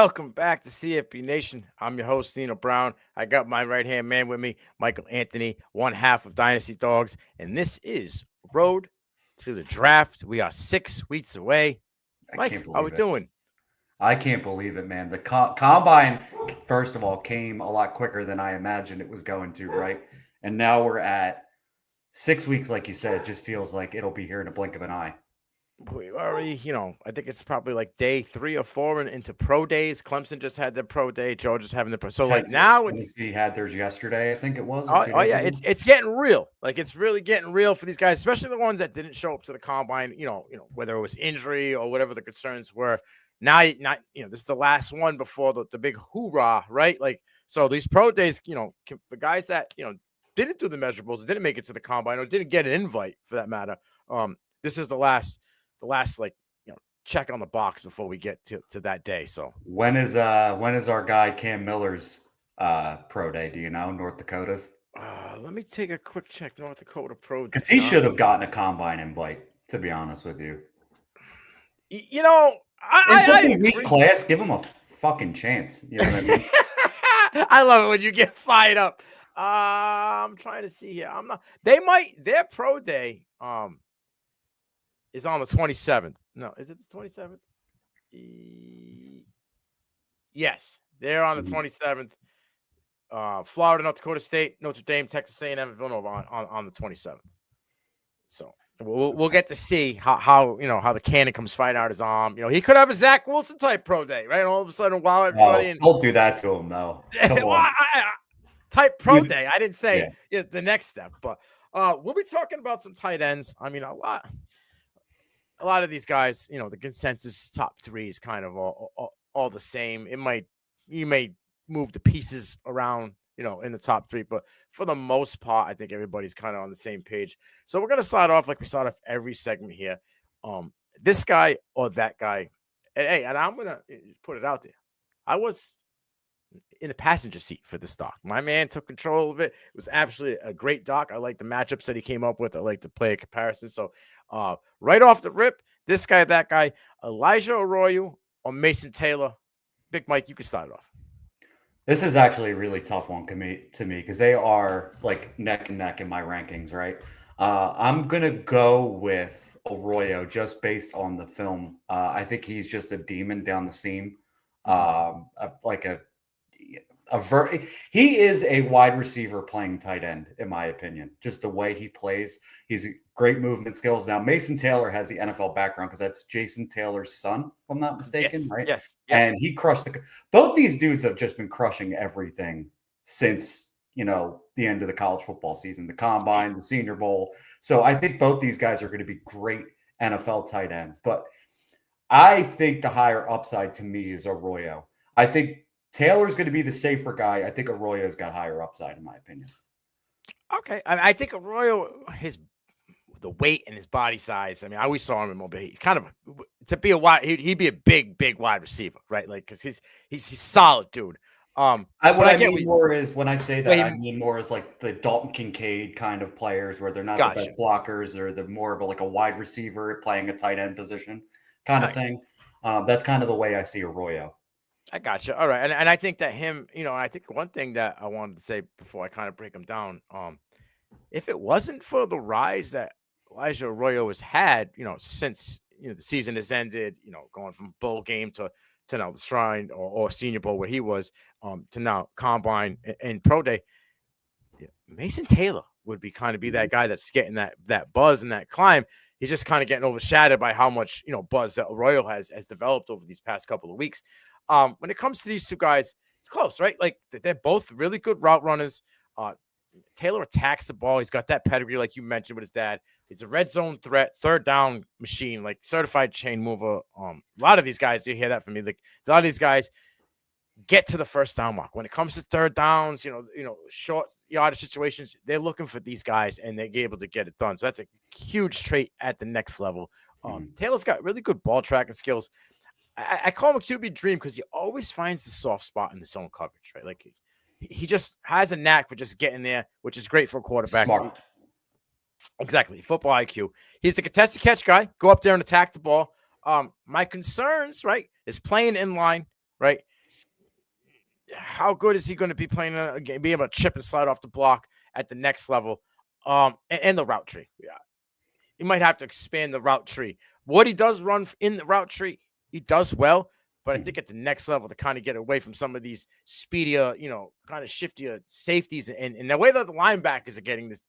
Welcome back to CFB Nation. I'm your host, Nino Brown. I got my right-hand man with me, Michael Anthony, one half of Dynasty Dogs, and this is Road to the Draft. We are 6 weeks away. Mike, how we doing? I can't believe it, man. The combine, first of all, came a lot quicker than I imagined it was going to, right? And now we're at 6 weeks, like you said. It just feels like it'll be here in a blink of an eye. We already, I think it's probably like day 3 or 4 and into pro days. Clemson just had their pro day. Georgia's having the pro. So like now Tennessee had theirs yesterday, I think it was. Oh yeah, it's getting real. Like it's really getting real for these guys, especially the ones that didn't show up to the combine. Whether it was injury or whatever the concerns were. Now, this is the last one before the big hoorah, right? Like so, these pro days, the guys that didn't do the measurables, didn't make it to the combine, or didn't get an invite for that matter. This is the last check on the box before we get to that day. So when is our guy Cam Miller's pro day? Do you know? North Dakota's? Let me take a quick check. North Dakota pro, because he should have gotten a combine invite, to be honest with you. In such a weak class, give him a fucking chance. You know what I mean? I love it when you get fired up. I'm trying to see here. Their pro day is on the 27th. No, is it the 27th? Yes, they're on the 27th. Florida, North Dakota State, Notre Dame, Texas A&M, and Villanova on the 27th. So we'll get to see how the cannon comes fighting out his arm. He could have a Zach Wilson type pro day, right? All of a sudden, while everybody don't do that to him, though. Type pro day. I didn't say the next step, but we'll be talking about some tight ends. I mean, a lot of these guys, the consensus top 3 is kind of all the same. You may move the pieces around, in the top 3, but for the most part, I think everybody's kind of on the same page. So we're going to start off like we start off every segment here. This guy or that guy. And I'm going to put it out there. I was in the passenger seat for this doc. My man took control of it. It was absolutely a great doc. I like the matchups that he came up with. I like to play a comparison. So right off the rip, this guy, that guy, Elijah Arroyo or Mason Taylor. Big Mike, you can start it off. This is actually a really tough one to me because they are like neck and neck in my rankings, right? I'm going to go with Arroyo just based on the film. I think he's just a demon down the seam. He is a wide receiver playing tight end, in my opinion. Just the way he plays, he's great movement skills. Now, Mason Taylor has the NFL background because that's Jason Taylor's son, if I'm not mistaken, right? Yes. And he crushed both these dudes have just been crushing everything since the end of the college football season, the combine, the Senior Bowl. So I think both these guys are going to be great NFL tight ends. But I think the higher upside to me is Arroyo. I think Taylor's going to be the safer guy. I think Arroyo's got higher upside, in my opinion. Okay. I think Arroyo, the weight and his body size. I mean, I always saw him in mobility. He's kind of to be a wide. He'd be a big wide receiver, right? Like because he's solid, dude. What I mean more is when I say that, I mean more as like the Dalton Kincaid kind of players where they're not the best blockers. They're more of a wide receiver playing a tight end position kind of thing. That's kind of the way I see Arroyo. I got you. All right. And I think that him, I think one thing that I wanted to say before I kind of break him down, if it wasn't for the rise that Elijah Arroyo has had, since, the season has ended, going from bowl game to now the Shrine or Senior Bowl where he was, to now Combine and Pro Day, Mason Taylor would be that guy that's getting that buzz and that climb. He's just kind of getting overshadowed by how much, buzz that Arroyo has developed over these past couple of weeks. When it comes to these two guys, it's close, right? Like they're both really good route runners. Taylor attacks the ball. He's got that pedigree, like you mentioned with his dad. He's a red zone threat, third down machine, like certified chain mover. A lot of these guys, you hear that from me. Like a lot of these guys get to the first down mark. When it comes to third downs, short yardage situations, they're looking for these guys and they're able to get it done. So that's a huge trait at the next level. Taylor's got really good ball tracking skills. I call him a QB dream because he always finds the soft spot in the zone coverage, right? Like he just has a knack for just getting there, which is great for a quarterback. Smart. Exactly. Football IQ. He's a contested catch guy. Go up there and attack the ball. My concerns, right, is playing in line, right? how good is he going to be playing a game, be able to chip and slide off the block at the next level? And the route tree. Yeah. You might have to expand the route tree. What he does run in the route tree, he does well. But I think at the next level to kind of get away from some of these speedier, kind of shiftier safeties, and the way that the linebackers are getting this,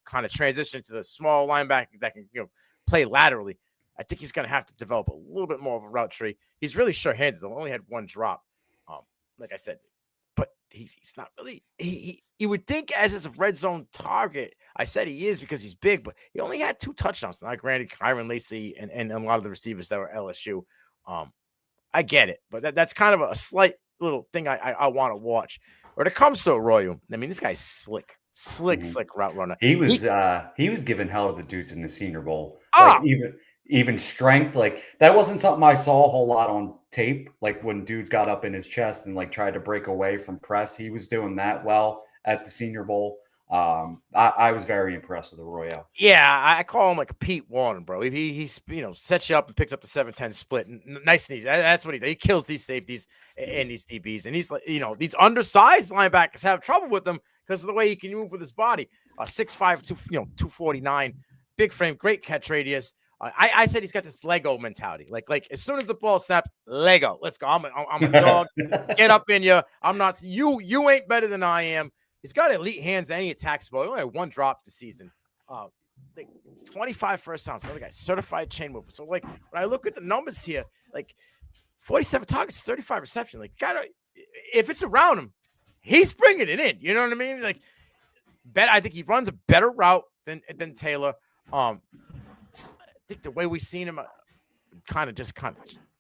kind of transition to the small linebacker that can, play laterally. I think he's going to have to develop a little bit more of a route tree. He's really sure-handed. He only had one drop, like I said, but he's not really. You would think as a red zone target. I said he is because he's big, but he only had 2 touchdowns. Not granted, Kyron Lacey and a lot of the receivers that were LSU. I get it, but that's kind of a slight little thing I want to watch. When it comes to Arroyo, I mean, this guy's slick route runner. He was giving hell to the dudes in the Senior Bowl. Like even strength, like that wasn't something I saw a whole lot on tape. Like when dudes got up in his chest and like tried to break away from press, he was doing that well at the Senior Bowl. I was very impressed with Arroyo. Yeah, I call him like a Pete Warren, bro. He sets you up and picks up the 7-10 split. Nice and easy. That's what he does. He kills these safeties and these DBs. And he's like, these undersized linebackers have trouble with them because of the way he can move with his body. 6'5", 249, big frame, great catch radius. I said he's got this Lego mentality. Like as soon as the ball snaps, Lego. Let's go. I'm a dog. Get up in you. I'm not. You ain't better than I am. He's got elite hands and he attacks ball. He only had 1 drop this season. 25 first downs. Another guy, certified chain mover. So, like, when I look at the numbers here, like 47 targets, 35 reception. Like, if it's around him, he's bringing it in. You know what I mean? Like, I think he runs a better route than Taylor. I think the way we've seen him kind of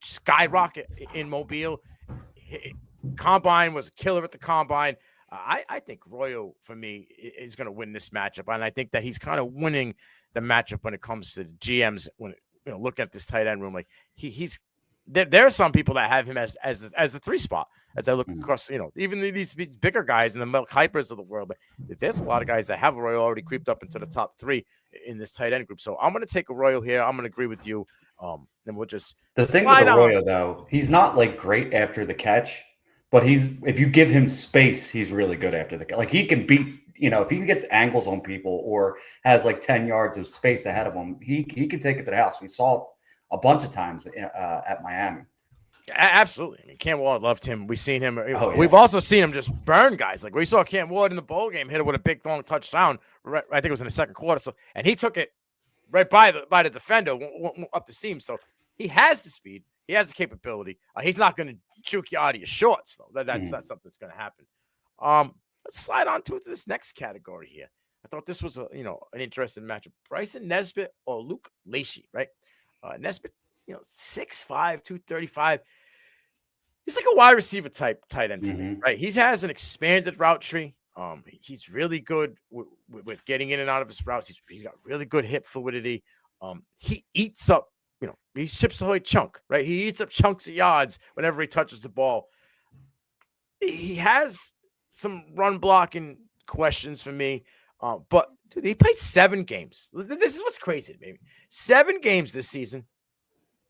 skyrocket in Mobile. Combine was a killer at the combine. I think Arroyo, for me, is going to win this matchup, and I think that he's kind of winning the matchup when it comes to the GMs. When look at this tight end room, like he's there are some people that have him as the 3 spot. As I look across, even these bigger guys and the Mel Kipers of the world, but there's a lot of guys that have Arroyo already creeped up into the top 3 in this tight end group. So I'm going to take Arroyo here. I'm going to agree with you. Then we'll just the thing with Arroyo though, he's not like great after the catch. But if you give him space, he's really good after the catch. Like he can beat, if he gets angles on people or has like 10 yards of space ahead of him, he can take it to the house. We saw it a bunch of times at Miami. Absolutely. I mean, Cam Ward loved him. We've seen him. Oh, yeah. We've also seen him just burn guys. Like we saw Cam Ward in the bowl game, hit it with a big long touchdown. Right, I think it was in the second quarter. So, and he took it right by the defender up the seam. So he has the speed. He has the capability. He's not going to juke you out of your shorts, though. That's not something that's going to happen. Let's slide on to this next category here. I thought this was an interesting matchup. Bryson Nesbitt or Luke Lachey, right? Nesbitt, 6'5", 235. He's like a wide receiver type tight end for me, right? He has an expanded route tree. He's really good with getting in and out of his routes. He's got really good hip fluidity. He eats up. He's Chips Ahoy chunk, right? He eats up chunks of yards whenever he touches the ball. He has some run blocking questions for me, but dude, he played 7 games. This is what's crazy, baby. 7 games this season.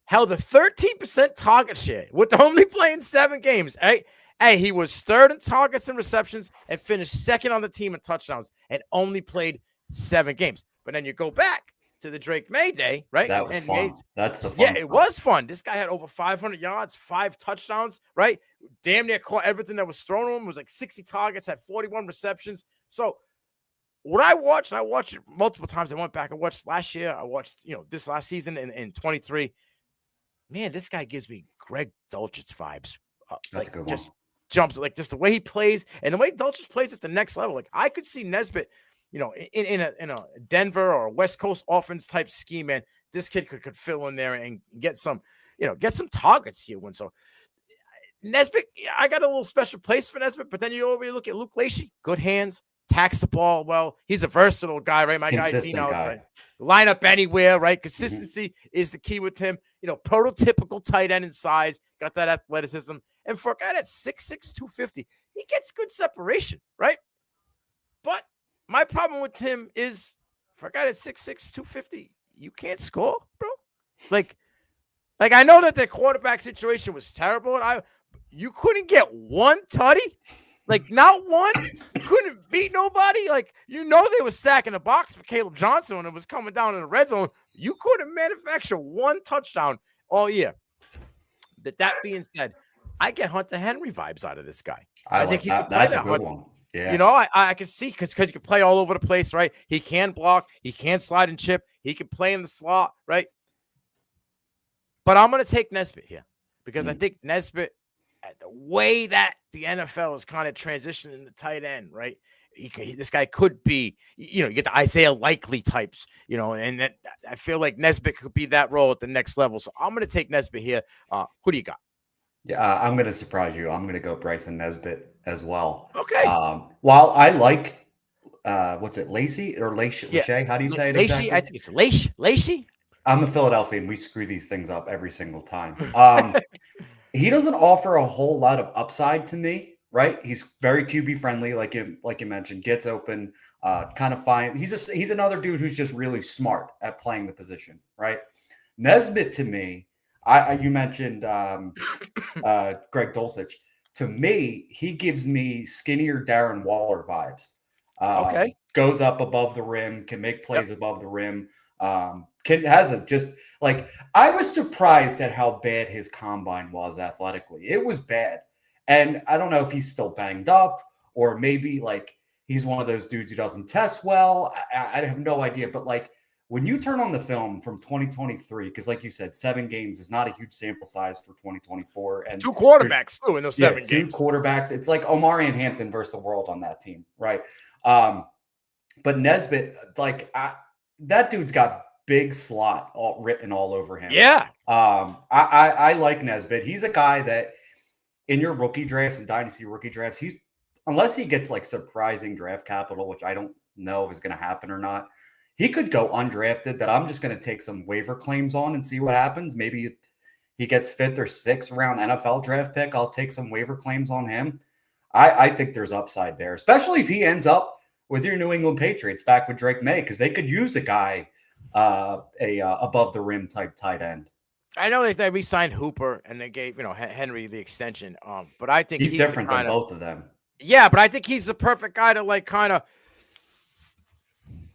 Held a 13% target share with only playing 7 games. Right? Hey, he was 3rd in targets and receptions and finished 2nd on the team in touchdowns and only played 7 games. But then you go back to the Drake May day, right? That was fun. That's the fun stuff. It was fun. This guy had over 500 yards, 5 touchdowns, right? Damn near caught everything that was thrown to him. It was like 60 targets, had 41 receptions. So what I watched it multiple times. I went back and watched last year. I watched, this last season in 23. Man, this guy gives me Greg Dulcich vibes. That's a good one. Just jumps, like just the way he plays and the way Dulcich plays at the next level. Like I could see Nesbitt, in a Denver or a West Coast offense type scheme, man, this kid could fill in there and get some targets here. So Nesbitt, I got a little special place for Nesbitt, but then you look at Luke Lachey, good hands, tacks the ball well. He's a versatile guy, right? My Consistent guy, guy. Right? Line up anywhere, right? Consistency is the key with him. Prototypical tight end in size, got that athleticism. And for a guy that's 6'6", 250, he gets good separation, right? But my problem with him is for a guy that's 6'6", 250, you can't score, bro. Like I know that the quarterback situation was terrible, You couldn't get one tutty? Like, not one? Couldn't beat nobody? Like, they were stacking the box for Caleb Johnson when it was coming down in the red zone. You couldn't manufacture one touchdown all year. That being said, I get Hunter Henry vibes out of this guy. I think like he that. could play That's a that good Hunter. one. Yeah. I can see because he can play all over the place, right? He can block. He can slide and chip. He can play in the slot, right? But I'm going to take Nesbitt here because I think Nesbitt, the way that the NFL is kind of transitioning the tight end, right? This guy could be, you get the Isaiah Likely types, and I feel like Nesbitt could be that role at the next level. So I'm going to take Nesbitt here. Who do you got? Yeah, I'm going to surprise you. I'm going to go Bryson Nesbitt as well. Okay. While I like, what's it, Lacey or Lachey? Yeah. How do you say it Lacey, exactly? I think it's Lacey. I'm a Philadelphian. We screw these things up every single time. He doesn't offer a whole lot of upside to me, right? He's very QB friendly, like you mentioned, gets open, kind of fine. He's another dude who's just really smart at playing the position, right? Nesbitt to me, you mentioned Greg Dulcich. To me, he gives me skinnier Darren Waller vibes. Okay. Goes up above the rim, can make plays above the rim. I was surprised at how bad his combine was athletically. It was bad. And I don't know if he's still banged up or maybe like he's one of those dudes who doesn't test well. I have no idea. But like when you turn on the film from 2023, because like you said, 7 games is not a huge sample size for 2024. And 2 quarterbacks too in those 7 games. 2 quarterbacks. It's like Omari and Hampton versus the world on that team, right? But Nesbitt, that dude's got big slot written all over him. Yeah. I like Nesbitt. He's a guy that in your rookie drafts and dynasty rookie drafts, unless he gets like surprising draft capital, which I don't know if is going to happen or not, he could go undrafted that I'm just going to take some waiver claims on and see what happens. Maybe he gets 5th or 6th round NFL draft pick. I'll take some waiver claims on him. I think there's upside there, especially if he ends up with your New England Patriots back with Drake May, because they could use a guy, above the rim type tight end. I know they re-signed Hooper and they gave Henry the extension. But I think he's different than both of them. Yeah, but I think he's the perfect guy to like kind of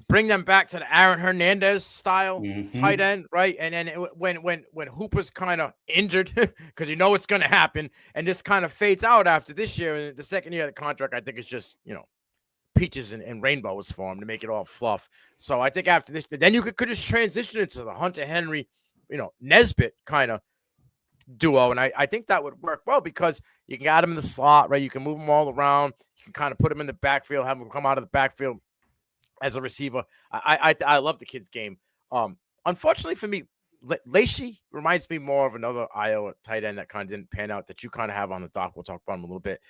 bring them back to the Aaron Hernandez style tight end, right? And then when Hooper's kind of injured, because it's going to happen, and this kind of fades out after this year, and the second year of the contract, I think it's just peaches and rainbows for him to make it all fluff. So I think after this, then you could just transition it to the Hunter Henry, Nesbitt kind of duo. And I think that would work well because you can get him in the slot, right? You can move him all around. You can kind of put him in the backfield, have him come out of the backfield as a receiver. I love the kid's game. Unfortunately for me, Lachey reminds me more of another Iowa tight end that kind of didn't pan out that you kind of have on the dock. We'll talk about him a little bit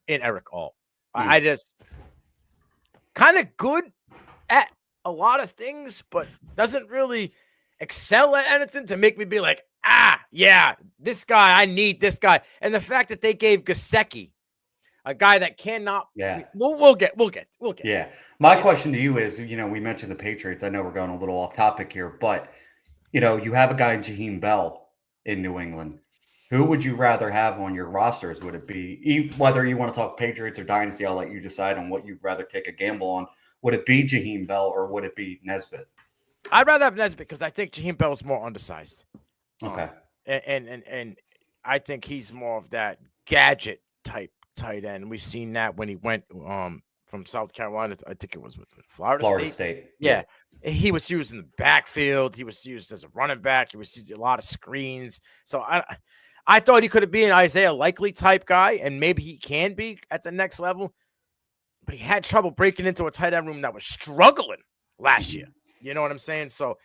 in Eric All. I just kind of good at a lot of things, but doesn't really excel at anything to make me be like, yeah, this guy, I need this guy. And the fact that they gave Gesicki, a guy that cannot, we'll get. Yeah. My question to you is, we mentioned the Patriots. I know we're going a little off topic here, but you have a guy in Jaheim Bell in New England. Who would you rather have on your rosters? Would it be, whether you want to talk Patriots or Dynasty, I'll let you decide on what you'd rather take a gamble on. Would it be Jaheim Bell or would it be Nesbitt? I'd rather have Nesbitt because I think Jaheim Bell is more undersized. Okay. And I think he's more of that gadget type tight end. We've seen that when he went from South Carolina. I think it was with Florida State. Yeah. He was used in the backfield. He was used as a running back. He was used a lot of screens. So I thought he could have been an Isaiah Likely type guy, and maybe he can be at the next level. But he had trouble breaking into a tight end room that was struggling last year. You know what I'm saying? So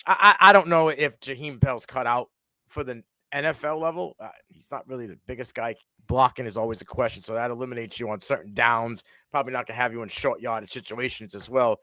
I don't know if Jaheim Bell's cut out for the NFL level. He's not really the biggest guy. Blocking is always a question. So that eliminates you on certain downs. Probably not going to have you in short yardage situations as well.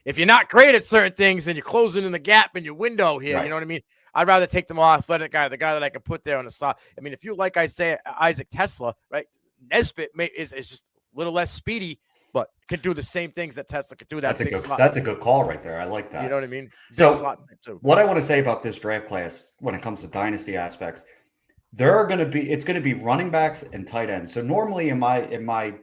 If you're not great at certain things, then you're closing in the gap in your window here. Right. You know what I mean? I'd rather take the more athletic guy, the guy that I can put there on the side. I mean, if you like Isaac Tesla, right? Nesbitt is just a little less speedy, but can do the same things that Tesla could do. That's a good call right there. I like that. You know what I mean? So what I want to say about this draft class when it comes to dynasty aspects, it's going to be running backs and tight ends. So normally in my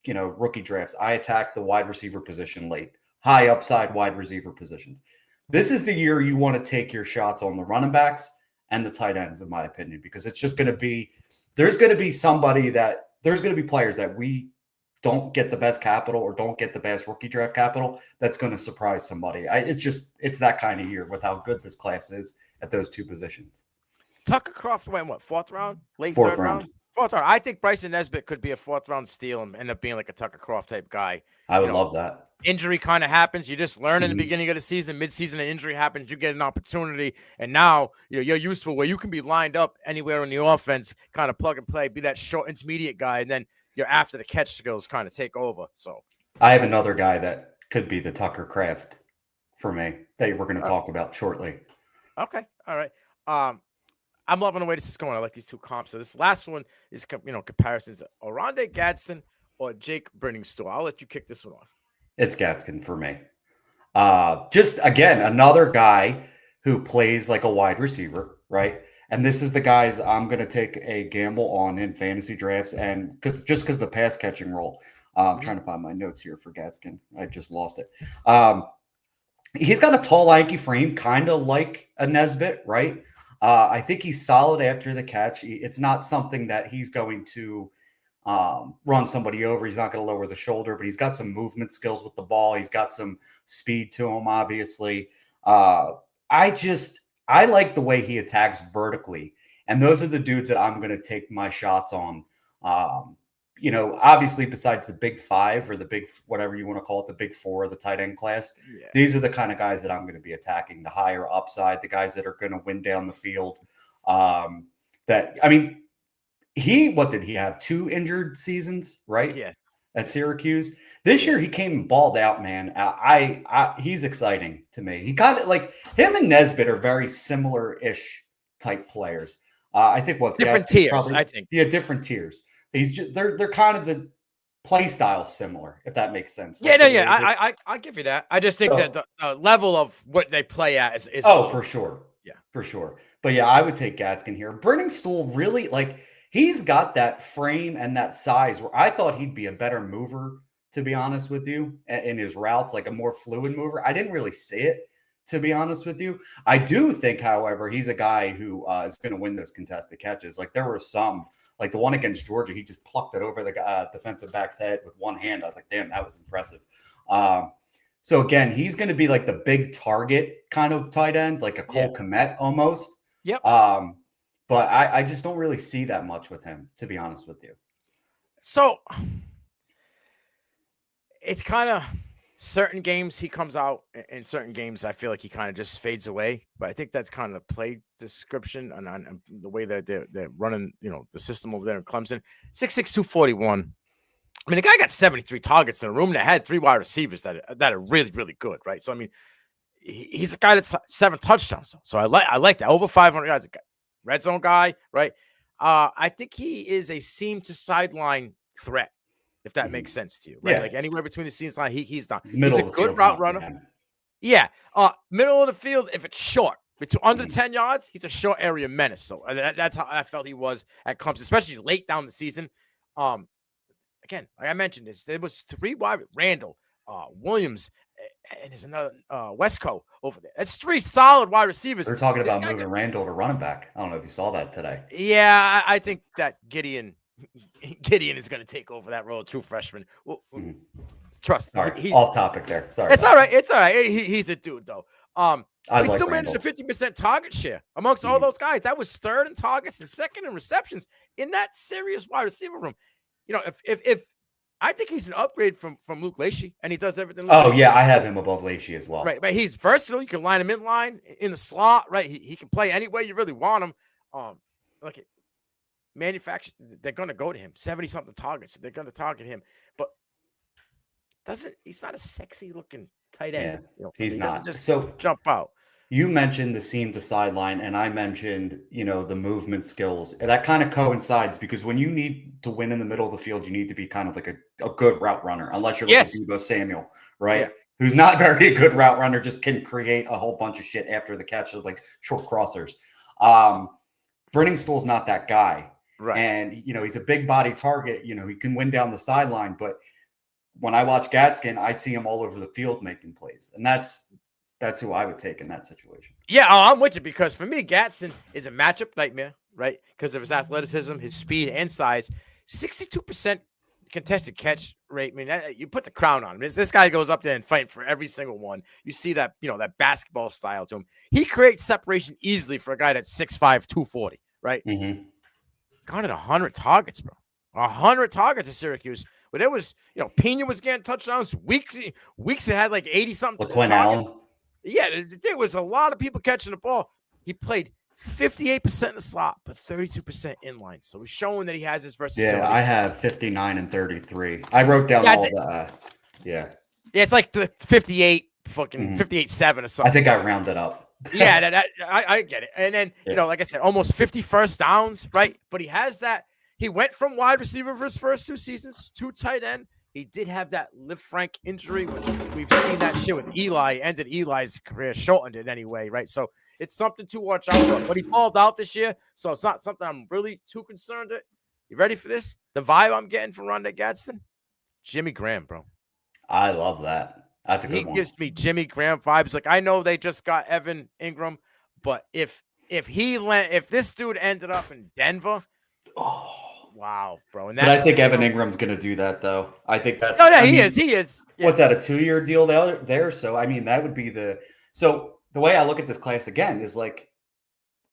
rookie drafts, I attack the wide receiver position late, high upside wide receiver positions. This is the year you want to take your shots on the running backs and the tight ends, in my opinion, because it's just going to be, there's going to be players that we don't get the best capital or don't get the best rookie draft capital that's going to surprise somebody. It's that kind of year with how good this class is at those two positions. Tucker Crawford went what, fourth round, late Fourth third round? Fourth round. I think Bryson Nesbitt could be a fourth round steal and end up being like a Tucker Crawford type guy. I would love that. Injury kind of happens. You just learn in the beginning of the season, mid-season, an injury happens. You get an opportunity, and now you're useful where you can be lined up anywhere in the offense, kind of plug and play, be that short intermediate guy, and then your after the catch skills kind of take over. So I have another guy that could be the Tucker Craft for me that we're going to talk about shortly. Okay, all right. I'm loving the way this is going. I like these two comps. So this last one is comparisons: Oronde Gadsden or Jake Briningstool. I'll let you kick this one off. It's Gadsden for me. Just again, another guy who plays like a wide receiver, right? And this is the guys I'm going to take a gamble on in fantasy drafts, and because the pass catching role. I'm trying to find my notes here for Gadsden. I just lost it. He's got a tall, lanky frame, kind of like a Nesbitt, right? I think he's solid after the catch. It's not something that he's going to run somebody over. He's not going to lower the shoulder, but he's got some movement skills with the ball. He's got some speed to him, obviously. I like the way he attacks vertically. And those are the dudes that I'm going to take my shots on. Obviously besides the big five or the big, whatever you want to call it, the big four of the tight end class, these are the kind of guys that I'm going to be attacking, the higher upside, the guys that are going to win down the field. What did he have? 2 injured seasons, right? Yeah. At Syracuse. This year he came balled out, man. He's exciting to me. He got it, like him and Nesbitt are very similar-ish type players. I think different tiers, I think. Yeah, different tiers. They're kind of the play style similar, if that makes sense. I give you that. I just think that the level of what they play at is for sure. Yeah, for sure. But yeah, I would take Gadsden here. Briningstool really, like, he's got that frame and that size where I thought he'd be a better mover, to be honest with you, in his routes, like a more fluid mover. I didn't really see it, to be honest with you. I do think, however, he's a guy who is going to win those contested catches. Like there were some, like the one against Georgia, he just plucked it over the defensive back's head with one hand. I was like, damn, that was impressive. So again, he's going to be like the big target kind of tight end, like a Cole Kmet almost. Yep. But I just don't really see that much with him, to be honest with you. So it's kind of certain games he comes out, in certain games I feel like he kind of just fades away. But I think that's kind of the play description and the way that they're running, the system over there in Clemson. 6'6", 241. I mean, the guy got 73 targets in a room that had 3 wide receivers that are really, really good, right? So I mean, he's a guy that's 7 touchdowns. So I like that. Over 500 yards. Red zone guy, right? I think he is a seam to sideline threat, if that makes sense to you, right? Like anywhere between the seams line, he's not. He's a good route runner. Yeah, middle of the field if it's short, between under 10 yards, he's a short area menace. So that's how I felt he was at Clemson, especially late down the season. Again, like I mentioned, there was 3 wide Randall, Williams, and there's another Westco over there. That's 3 solid wide receivers. We're talking about moving Randall to running back. I don't know if you saw that today. Yeah, I think that Gideon is going to take over that role, true freshman. Trust. All right, off topic there. Sorry. It's all right. It's all right. He's a dude, though. He still managed a 50% target share amongst all those guys. That was 3rd in targets and 2nd in receptions in that serious wide receiver room. If I think he's an upgrade from Luke Lachey, and he does everything. I have him above Lachey as well. Right, but he's versatile. You can line him in line, in the slot, right? He can play any way you really want him. Manufactured, they're going to go to him. 70-something targets. They're going to target him, but he's not a sexy looking tight end. He's not. Just so jump out. You mentioned the seam to sideline, and I mentioned, the movement skills. And that kind of coincides because when you need to win in the middle of the field, you need to be kind of like a good route runner, unless you're like Deebo Samuel, right? Yeah. Who's not very a good route runner, just can create a whole bunch of shit after the catch of like short crossers. Brenningstool's not that guy. Right. And, he's a big body target. He can win down the sideline. But when I watch Gadsden, I see him all over the field making plays. And that's who I would take in that situation. Yeah, I'm with you, because for me, Gadsden is a matchup nightmare, right? Because of his athleticism, his speed, and size. 62% contested catch rate. I mean, you put the crown on him. This guy goes up there and fight for every single one. You see that, that basketball style to him. He creates separation easily for a guy that's 6'5", 240, right? Mm-hmm. Got 100 targets, bro. 100 targets at Syracuse. But there was, Pena was getting touchdowns. Weeks it had like 80-something Quinn targets. Allen. Yeah, there was a lot of people catching the ball. He played 58% in the slot, but 32% inline. So he's showing that he has his versatility. Yeah, I have 59 and 33. I wrote down all the yeah. Yeah, it's like the 58, fucking 58-7 or something. I think I rounded up. Yeah, I get it. And then, like I said, almost 50 first downs, right? But he has that. He went from wide receiver for his first 2 seasons to tight end. He did have that Liv Frank injury, which we've seen that shit with Eli. Ended Eli's career, shortened it anyway, right? So it's something to watch out for. But he balled out this year, so it's not something I'm really too concerned with. You ready for this? The vibe I'm getting from Rondé Gadsden? Jimmy Graham, bro. I love that. That's a good one. He gives me Jimmy Graham vibes. Like, I know they just got Evan Ingram, but if this dude ended up in Denver, wow, bro. And but I think Evan Ingram's going to do that, though. I think that's. He is. Yeah. What's that, a 2-year deal there? So, I mean, that would be so the way I look at this class again is like,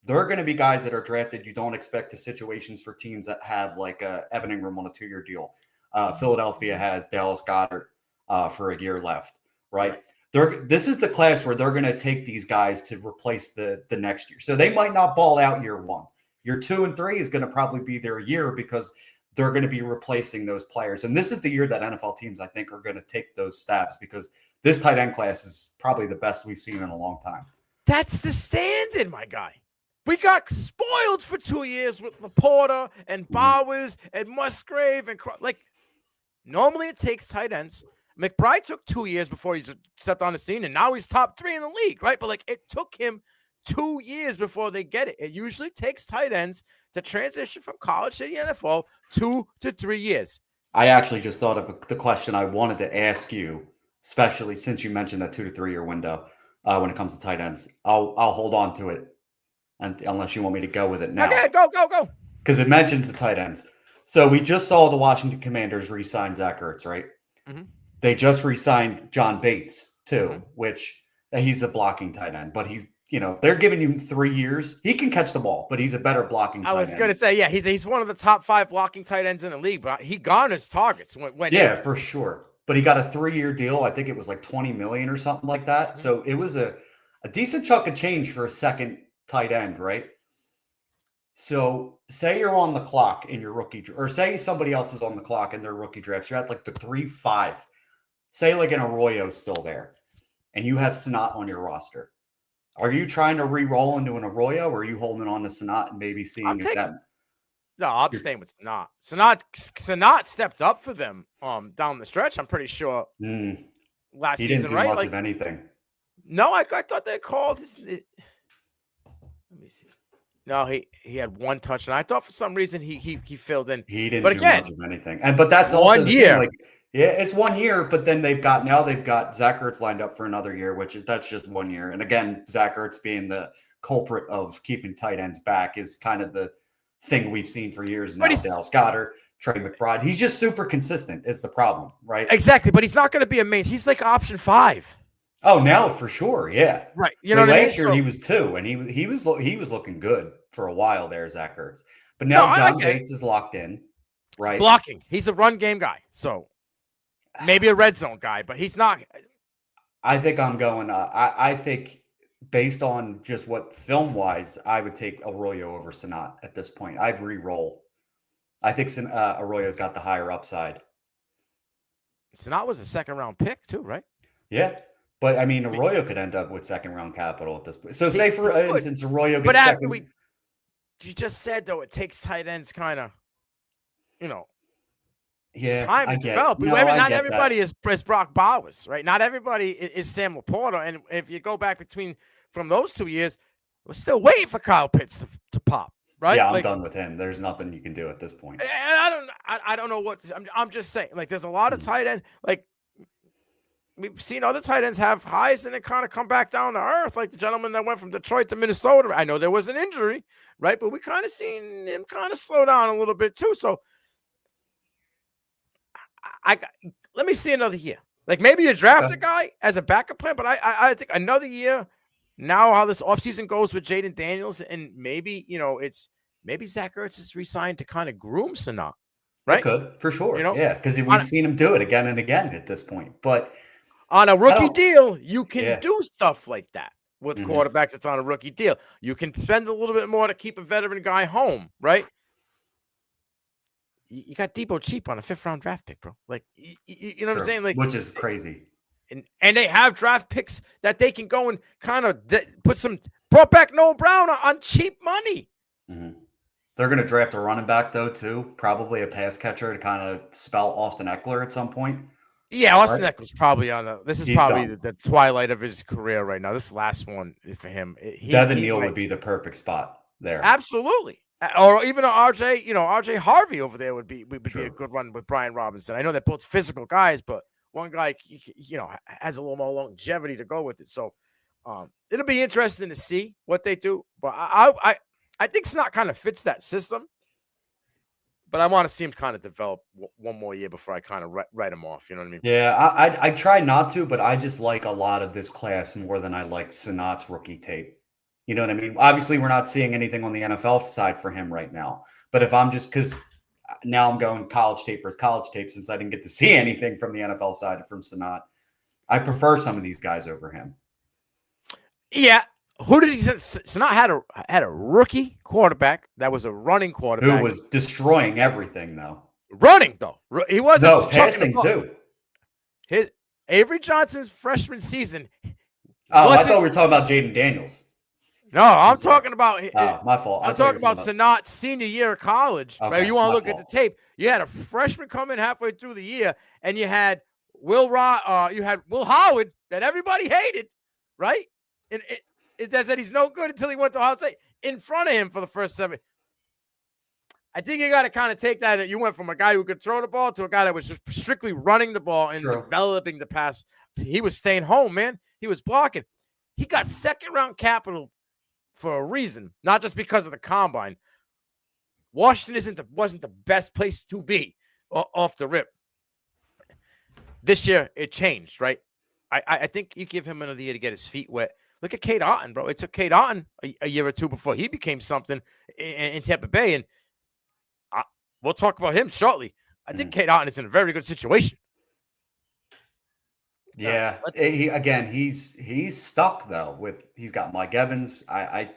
there are going to be guys that are drafted you don't expect to situations for teams that have like Evan Ingram on a 2-year deal. Philadelphia has Dallas Goedert for a year left, right? This is the class where they're going to take these guys to replace the next year. So they might not ball out year 1. Year 2 and 3 is going to probably be their year because they're going to be replacing those players. And this is the year that NFL teams, I think, are going to take those stabs because this tight end class is probably the best we've seen in a long time. That's the standard, my guy. We got spoiled for 2 years with Laporta and Bowers and Musgrave and normally it takes tight ends. McBride took 2 years before he stepped on the scene, and now he's top 3 in the league, right? But it took him 2 years before they get it. It usually takes tight ends to transition from college to the NFL 2 to 3 years. I actually just thought of the question I wanted to ask you, especially since you mentioned that 2 to 3 year window when it comes to tight ends. I'll hold on to it unless you want me to go with it now. Okay, go. Because it mentions the tight ends. So we just saw the Washington Commanders re-sign Zach Ertz, right? Mm-hmm. They just re-signed John Bates too, which he's a blocking tight end, but he's they're giving him 3 years. He can catch the ball, but he's a better blocking tight end. I was going to say, yeah, he's one of the top 5 blocking tight ends in the league, but he garners targets. For sure. But he got a 3-year deal. I think it was like $20 million or something like that. Mm-hmm. So it was a decent chunk of change for a second tight end, right? So say you're on the clock in your rookie, or say somebody else is on the clock in their rookie drafts. You're at like the 3-5. Say like an Arroyo's still there, and you have Sanat on your roster. Are you trying to re-roll into an Arroyo, or are you holding on to Sanat and maybe seeing if that? No, I'm staying with Sanat. Sanat stepped up for them down the stretch. I'm pretty sure last season, right? He didn't do much of anything. No, I thought they called. Let me see. No, he had 1 touchdown. I thought for some reason he filled in. He didn't do much of anything. But that's also 1 year. It's 1 year, but then they've got Zach Ertz lined up for another year, that's just 1 year. And again, Zach Ertz being the culprit of keeping tight ends back is kind of the thing we've seen for years now. Dallas Goedert, Trey McBride. He's just super consistent. It's the problem, right? Exactly, but he's not going to be a main. He's like option 5. Oh, now for sure, yeah. Right. You know what I mean? Last year he was 2, and he was looking good for a while there, Zach Ertz. But now John Bates is locked in, right? Blocking. He's a run game guy, so maybe a red zone guy, but he's not. I think I'm going. I think based on just what film wise, I would take Arroyo over Sanat at this point. I'd re-roll. I think Arroyo's got the higher upside. Sanat was a 2nd-round pick too, right? Yeah. But, I mean, Arroyo could end up with 2nd-round capital at this point. So, say, for instance, Arroyo gets second. But you just said, though, it takes tight ends kind of, yeah, time to develop. Not everybody is Brock Bowers, right? Not everybody is Sam Laporta. And if you go back from those 2 years, we're still waiting for Kyle Pitts to pop. right? Yeah, I'm Like, done with him. There's nothing you can do at this point. and I don't know what I'm just saying. Like, there's a lot of Mhm. tight end. Like, we've seen other tight ends have highs and then kind of come back down to earth, like the gentleman that went from Detroit to Minnesota. I know there was an injury, right? But we kind of seen him kind of slow down a little bit too. So let me see another year. Like, maybe you draft Okay. a guy as a backup plan, but I think another year. Now how this offseason goes with Jaden Daniels, and maybe maybe Zach Ertz is re-signed to kind of groom Sanaa, It right? could, for You sure. know, Yeah, because on we've seen him do it again and again at this point. But on a I rookie don't. deal, you can Yeah. do stuff like that with Mhm. quarterbacks. It's on a rookie deal. You can spend a little bit more to keep a veteran guy home, right? You got Debo cheap on a 5th-round draft pick, bro. Like, you know what I'm True. saying? Like, Which is crazy. and they have draft picks that they can go and kind of brought back Noah Brown on cheap money. Mhm. They're going to draft a running back, though, too. Probably a pass catcher to kind of spell Austin Eckler at some point. Yeah, Austin Right? Eckler's probably this is He's probably done. the twilight of his career right now. This last one for him. Devin He Neal might would be the perfect spot there. absolutely. Or even RJ Harvey over there would be a True. good run with Brian Robinson. I know they're both physical guys, but one guy has a little more longevity to go with it. So it'll be interesting to see what they do. But I think Snot kind of fits that system. But I want to see him kind of develop one more year before I kind of write him off. You know what I mean? Yeah, I try not to, but I just like a lot of this class more than I like Sanat's rookie tape. You know what I mean? Obviously, we're not seeing anything on the NFL side for him right now. But if I'm just because now I'm going college tape versus college tape since I didn't get to see anything from the NFL side from Sanat, I prefer some of these guys over him. Yeah. Who did he say? Sanat had a rookie quarterback that was a running quarterback. Who was destroying everything, though. Running, though. He wasn't. No, passing, too. His Avery Johnson's freshman season. Oh, I thought we were talking about Jaden Daniels. No, I'm talking about. Oh, my fault. I'm talking about Sanat's senior year of college. Okay, right? You want to look fault. at the tape. You had a freshman come in halfway through the year, and you had Will Howard that everybody hated, right? And it said he's no good until he went to Ohio State in front of him for the first 7. I think you got to kind of take that. You went from a guy who could throw the ball to a guy that was just strictly running the ball and developing the pass. He was staying home, man. He was blocking. He got 2nd-round capital for a reason, not just because of the combine. Washington wasn't the best place to be off the rip. This year, it changed, right? I think you give him another year to get his feet wet. Look at Cade Otton, bro. It took Cade Otton a year or two before he became something in Tampa Bay, and we'll talk about him shortly. I think Cade Otton is in a very good situation. Yeah, he's stuck though. He's got Mike Evans. I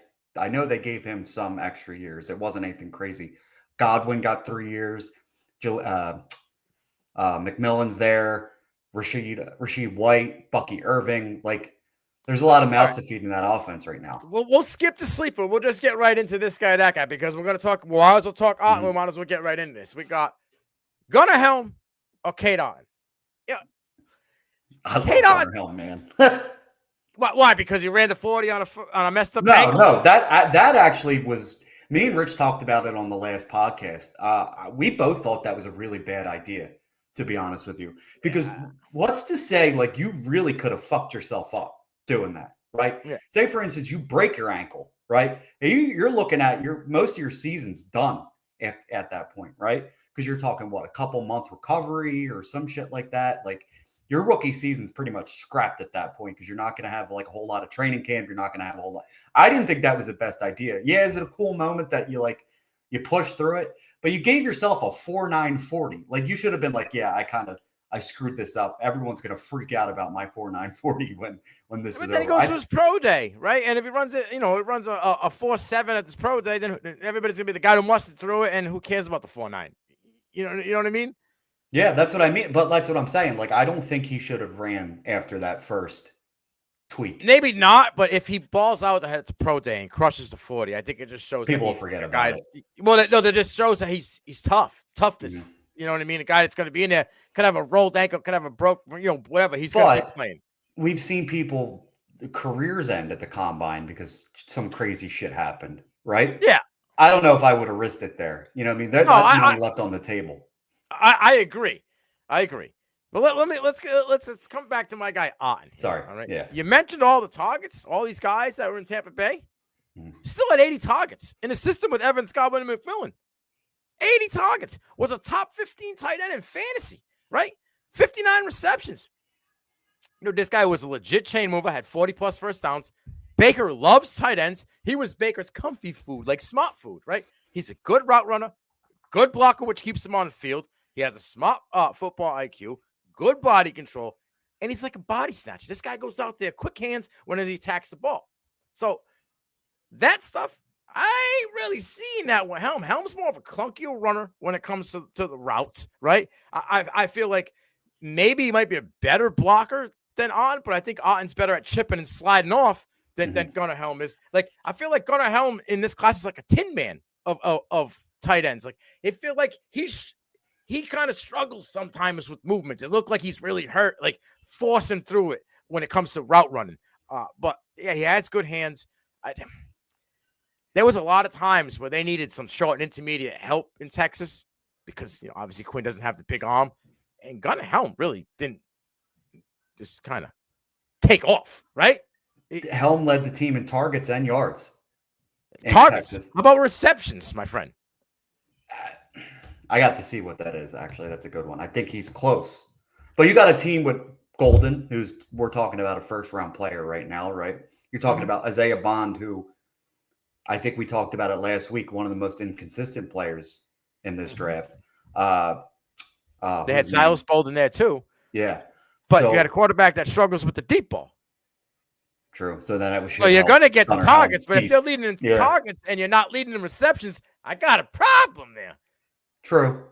know they gave him some extra years. It wasn't anything crazy. Godwin got 3 years. McMillan's there. Rashid White, Bucky Irving. Like, there's a lot of mouths to feed in that offense right now. We'll skip the sleeper. We'll just get right into this guy, that guy, because we're going to talk. We might as well talk Otton. We might as well get right into this. We got Gunnar Helm or Cade Otton. Yeah, I love Gunnar Helm, man. Why? Because he ran the 40 on a messed up ankle? No. That actually was. Me and Rich talked about it on the last podcast. We both thought that was a really bad idea, to be honest with you. Because what's to say, like, you really could have fucked yourself up doing that, right? Yeah. Say, for instance, you break your ankle, right? You're looking at most of your season's done at that point, right? Because you're talking, a couple month recovery or some shit like that. Like, your rookie season's pretty much scrapped at that point because you're not going to have like a whole lot of training camp. You're not going to have a whole lot. I didn't think that was the best idea. Yeah, is it a cool moment that you push through it? But you gave yourself a 4.940. Like, you should have been like, yeah, I screwed this up. Everyone's going to freak out about my 4.940 when this is over. But then he goes to his pro day, right? And if he runs it, it runs a 4.7 at this pro day, then everybody's going to be the guy who musted through it, and who cares about the 4.9? You know what I mean? Yeah, that's what I mean. But that's what I'm saying. Like, I don't think he should have ran after that first tweak. Maybe not, but if he balls out at the pro day and crushes the 40, I think it just shows people that will forget about it. Well, no, that just shows that he's toughness. Mm-hmm. You know what I mean? A guy that's going to be in there could have a rolled ankle, could have a broke, whatever. He's going to be playing. We've seen people careers end at the combine because some crazy shit happened, right? Yeah. I don't know if I would have risked it there. You know what I mean? No, That's money left on the table. I agree. I agree. But let's come back to my guy Otten. Sorry. All right. Yeah. You mentioned all the targets, all these guys that were in Tampa Bay. Mhm. Still had 80 targets in a system with Evans, Godwin, and McMillan. 80 targets. Was a top 15 tight end in fantasy, right? 59 receptions. You know, this guy was a legit chain mover, had 40 plus first downs. Baker loves tight ends. He was Baker's comfy food, like smart food, right? He's a good route runner, good blocker, which keeps him on the field. He has a smart football IQ, good body control, and he's like a body snatcher. This guy goes out there, quick hands when he attacks the ball. So that stuff, I ain't really seen that with Helm. Helm's more of a clunkier runner when it comes to the routes, right? I feel like maybe he might be a better blocker than Otten, but I think Otten's better at chipping and sliding off than Gunnar Helm is. Like, I feel like Gunnar Helm in this class is like a tin man of tight ends. Like, it feel like he kind of struggles sometimes with movements. It looked like he's really hurt, like forcing through it when it comes to route running. But yeah, he has good hands. There was a lot of times where they needed some short and intermediate help in Texas because, you know, obviously Quinn doesn't have the big arm, and Gunnar Helm really didn't just kind of take off, right? Helm led the team in targets and yards. Targets. How about receptions, my friend? I got to see what that is, actually. That's a good one. I think he's close. But you got a team with Golden, we're talking about a first-round player right now, right? You're talking about Isaiah Bond, who I think we talked about it last week, one of the most inconsistent players in this draft. They had Silas Bolden there, too. Yeah. But you got a quarterback that struggles with the deep ball. True. So then it was. So you're going to get the targets, but if you're leading in targets and you're not leading in receptions, I got a problem there. True.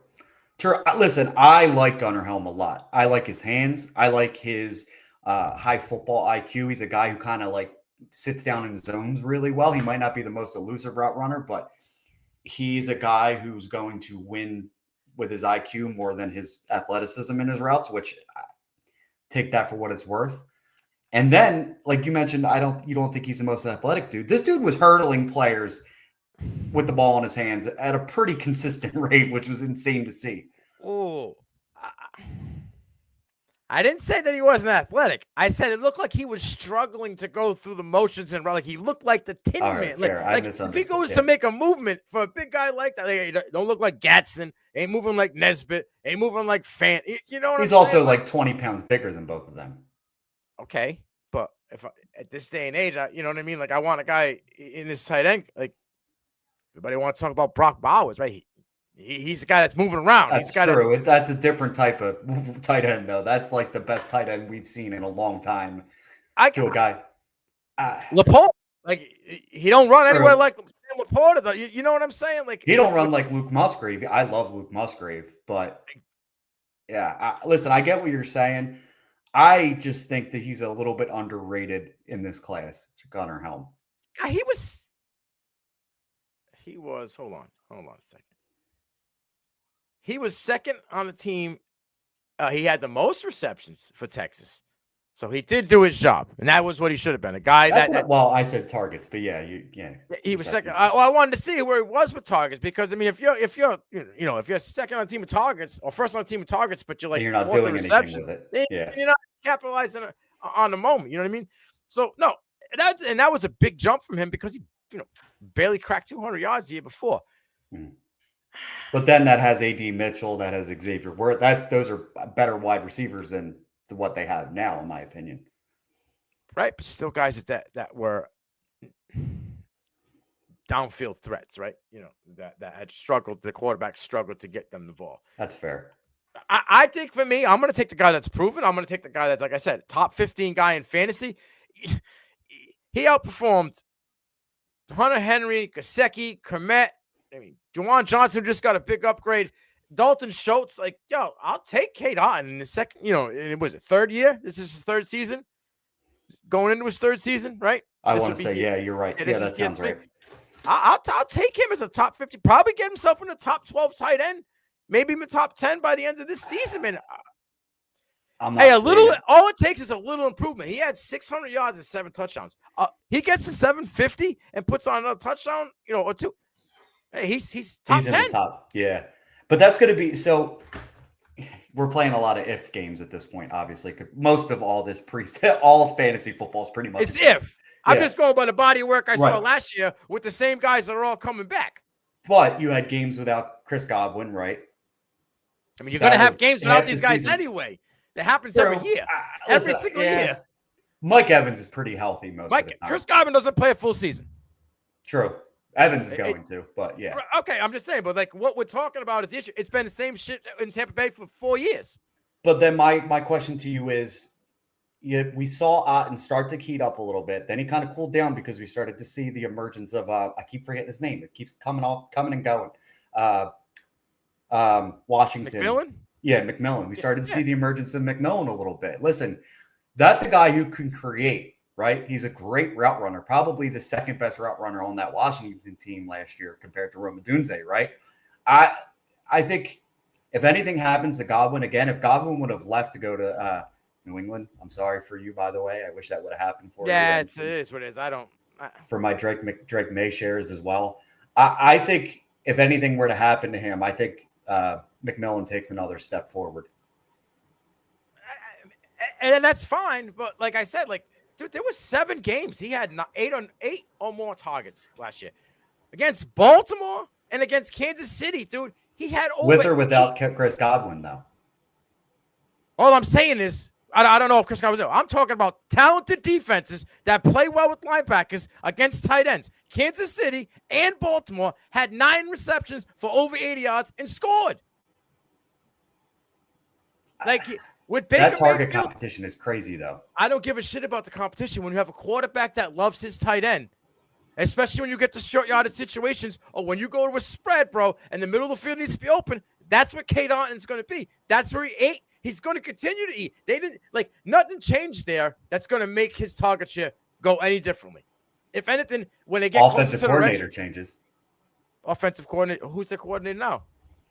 Listen, I like Gunnar Helm a lot. I like his hands. I like his high football IQ. He's a guy who kind of like sits down in zones really well. He might not be the most elusive route runner, but he's a guy who's going to win with his IQ more than his athleticism in his routes, which take that for what it's worth. And then, like you mentioned, you don't think he's the most athletic dude. This dude was hurdling players with the ball in his hands at a pretty consistent rate, which was insane to see. Oh, I didn't say that he wasn't athletic. I said it looked like he was struggling to go through the motions and like he looked like the Tin Man. Like if he goes to make a movement for a big guy like that, he don't look like Gatson, ain't moving like Nesbitt, ain't moving like Fant. You know what He's I'm also saying? like 20 pounds bigger than both of them. Okay, but at this day and age, you know what I mean? Like I want a guy in this tight end. Like everybody wants to talk about Brock Bowers, right? He's the guy that's moving around. That's true. That's a different type of tight end, though. That's like the best tight end we've seen in a long time. To a guy, Laporte, like he don't run anywhere like Laporte, though. You know what I'm saying? Like he don't run like Luke Musgrave. I love Luke Musgrave, but yeah, listen, I get what you're saying. I just think that he's a little bit underrated in this class. Gunnar Helm. He was. Hold on a second. He was second on the team. He had the most receptions for Texas. So he did do his job, and that was what he should have been. A guy well, I said targets, but yeah, he was second. I wanted to see where he was with targets because I mean, if you're second on the team of targets or first on the team of targets, but you're like you're not doing anything with it, you're not capitalizing on the moment. You know what I mean? So no, that was a big jump from him because he barely cracked 200 yards the year before. But then that has AD Mitchell, that has Xavier Worth. Those are better wide receivers than what they have now, in my opinion. Right, but still guys that were downfield threats, right? That had struggled. The quarterback struggled to get them the ball. That's fair. I think for me, I'm going to take the guy that's proven. I'm going to take the guy that's, like I said, top 15 guy in fantasy. He outperformed Hunter Henry, Gesicki, Komet. I mean, Juwan Johnson just got a big upgrade. Dalton Schultz, like, I'll take Cade Otton in the second, it was third year. This is his third season. Going into his third season, right? I want to say, yeah, you're right. Yeah, that sounds right. I'll take him as a top 50, probably get himself in the top 12 tight end, maybe in the top 10 by the end of this season, man. All it takes is a little improvement. He had 600 yards and 7 touchdowns. He gets to 750 and puts on another touchdown, or two. Hey, he's top He's in 10. the top. Yeah. But that's going to be so. We're playing a lot of if games at this point, obviously. Most of all this all fantasy football is pretty much It's an if. if. I'm Yeah. just going by the body of work I saw Right. last year with the same guys that are all coming back. But you had games without Chris Godwin, right? I mean, you're going to That have was games without half the these guys season. anyway. That happens every Bro, year. Every listen, single yeah. year. Mike Evans is pretty healthy most of the time. Chris Godwin doesn't play a full season. True. Evans is going to, but yeah. Okay, I'm just saying, but like what we're talking about is the issue. It's been the same shit in Tampa Bay for 4 years. But then my question to you is, we saw Otten start to heat up a little bit. Then he kind of cooled down because we started to see the emergence of I keep forgetting his name. It keeps coming and going. Washington. McMillan? Yeah, McMillan. We started to see the emergence of McMillan a little bit. Listen, that's a guy who can create, right? He's a great route runner, probably the second best route runner on that Washington team last year compared to Rome Odunze, right? I think if anything happens to Godwin again, if Godwin would have left to go to New England, I'm sorry for you, by the way. I wish that would have happened for you. Yeah, it is what it is. For my Drake May shares as well. I think if anything were to happen to him, I think McMillan takes another step forward. And that's fine, but like I said, like dude, there was 7 games he had 8 or more targets last year against Baltimore and against Kansas City, dude. He had over with or without Chris Godwin, though. All I'm saying is, I don't know if Chris Godwin was there. I'm talking about talented defenses that play well with linebackers against tight ends. Kansas City and Baltimore had 9 receptions for over 80 yards and scored. Like with Baker that target Mayfield, competition is crazy, though. I don't give a shit about the competition when you have a quarterback that loves his tight end, especially when you get to short yardage situations or when you go to a spread, bro, and the middle of the field needs to be open. That's what Cade Otton's going to be. That's where he ate. He's going to continue to eat. They didn't like nothing changed there. That's going to make his target share go any differently. If anything, when they get offensive coordinator changes. Offensive coordinator. Who's the coordinator now?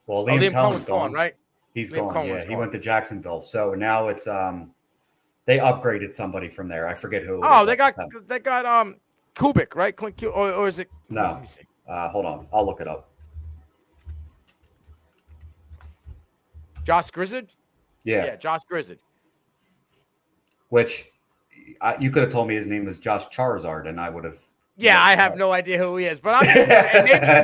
Well, Liam Cohen's gone, right? He's gone. Yeah, he went to Jacksonville. So now it's they upgraded somebody from there. I forget who. Oh, they got Kubik, right? Or is it? No. Let me see. Hold on, I'll look it up. Josh Grizzard. Yeah, Josh Grizzard. Which you could have told me his name was Josh Charizard, and I would have. Yeah, I have no idea who he is, but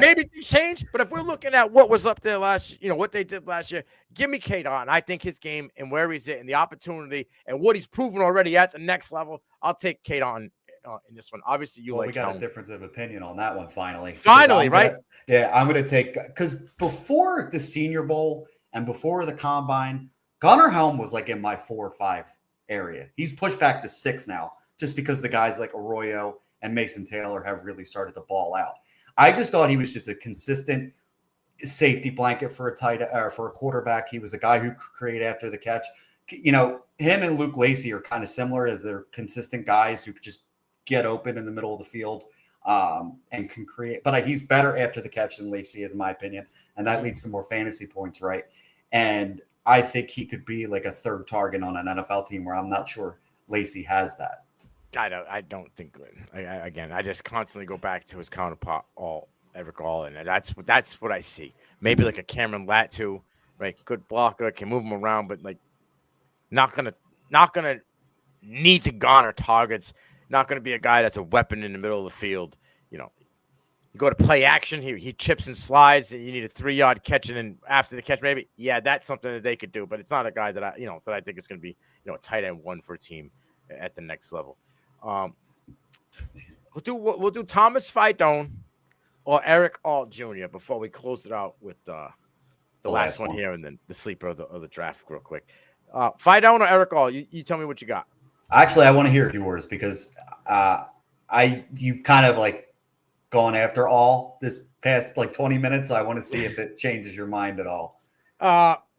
maybe things change. But if we're looking at what was up there what they did last year, give me Cade Otton. I think his game and where he's at and the opportunity and what he's proven already at the next level, I'll take Cade Otton in this one. Obviously, we got a difference of opinion on that one. Finally, right? I'm going to take because before the Senior Bowl and before the Combine, Gunnar Helm was like in my 4 or 5 area. He's pushed back to 6 now, just because the guys like Arroyo and Mason Taylor have really started to ball out. I just thought he was just a consistent safety blanket for a quarterback. He was a guy who could create after the catch. You know, him and Luke Lachey are kind of similar as they're consistent guys who could just get open in the middle of the field and can create. But he's better after the catch than Lachey, is my opinion, and that leads to more fantasy points, right? And I think he could be like a third target on an NFL team where I'm not sure Lachey has that. I don't think. I just constantly go back to his counterpart, Eric All, and that's what I see. Maybe like a Cameron Latu, right? Good blocker, can move him around, but like not gonna need to garner targets. Not gonna be a guy that's a weapon in the middle of the field. You know, you go to play action, he chips and slides, and you need a 3-yard catch, and then after the catch, maybe that's something that they could do. But it's not a guy that I think is gonna be a tight end 1 for a team at the next level. We'll do Thomas Fidone or Eric Alt Jr. before we close it out with the last one here, and then the sleeper of the draft real quick. Fidone or Eric Alt? You tell me what you got. Actually, I want to hear yours because you've kind of like gone after all this past like 20 minutes. So I want to see if it changes your mind at all.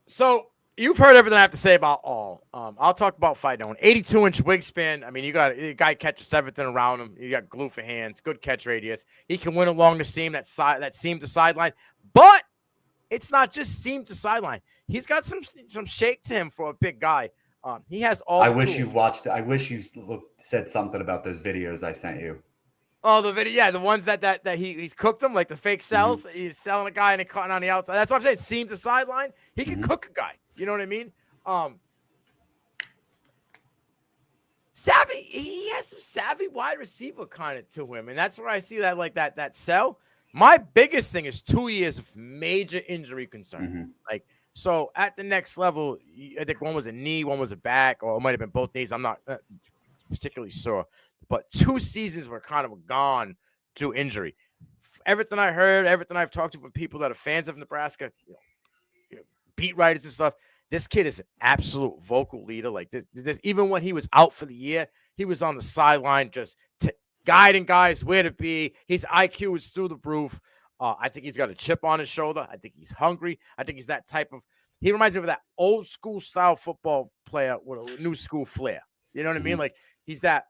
So you've heard everything I have to say about All. I'll talk about Fidone. 82-inch wingspan. I mean, you got a guy catches everything around him. You got glue for hands, good catch radius. He can win along the seam, that seam to sideline. But it's not just seam to sideline. He's got some shake to him for a big guy. He has all. I wish you said something about those videos I sent you. Oh, the video, yeah, the ones that he's cooked them, like the fake Mhm. sells. He's selling a guy and then cutting on the outside. That's what I'm saying. Seam to sideline. He can Mhm. cook a guy. You know what I mean? Um, savvy. He has some savvy wide receiver kind of to him, and that's where I see that like that sell. My biggest thing is 2 years of major injury concern. Mhm. Like so, at the next level, I think one was a knee, one was a back, or it might have been both knees. I'm not particularly sure, but 2 seasons were kind of gone to injury. Everything I heard, everything I've talked to from people that are fans of Nebraska, beat writers and stuff. This kid is an absolute vocal leader. Like this, even when he was out for the year, he was on the sideline just guiding guys where to be. His IQ is through the roof. I think he's got a chip on his shoulder. I think he's hungry. I think he's that type of. He reminds me of that old school style football player with a new school flair. You know what I mean? Mhm. Like he's that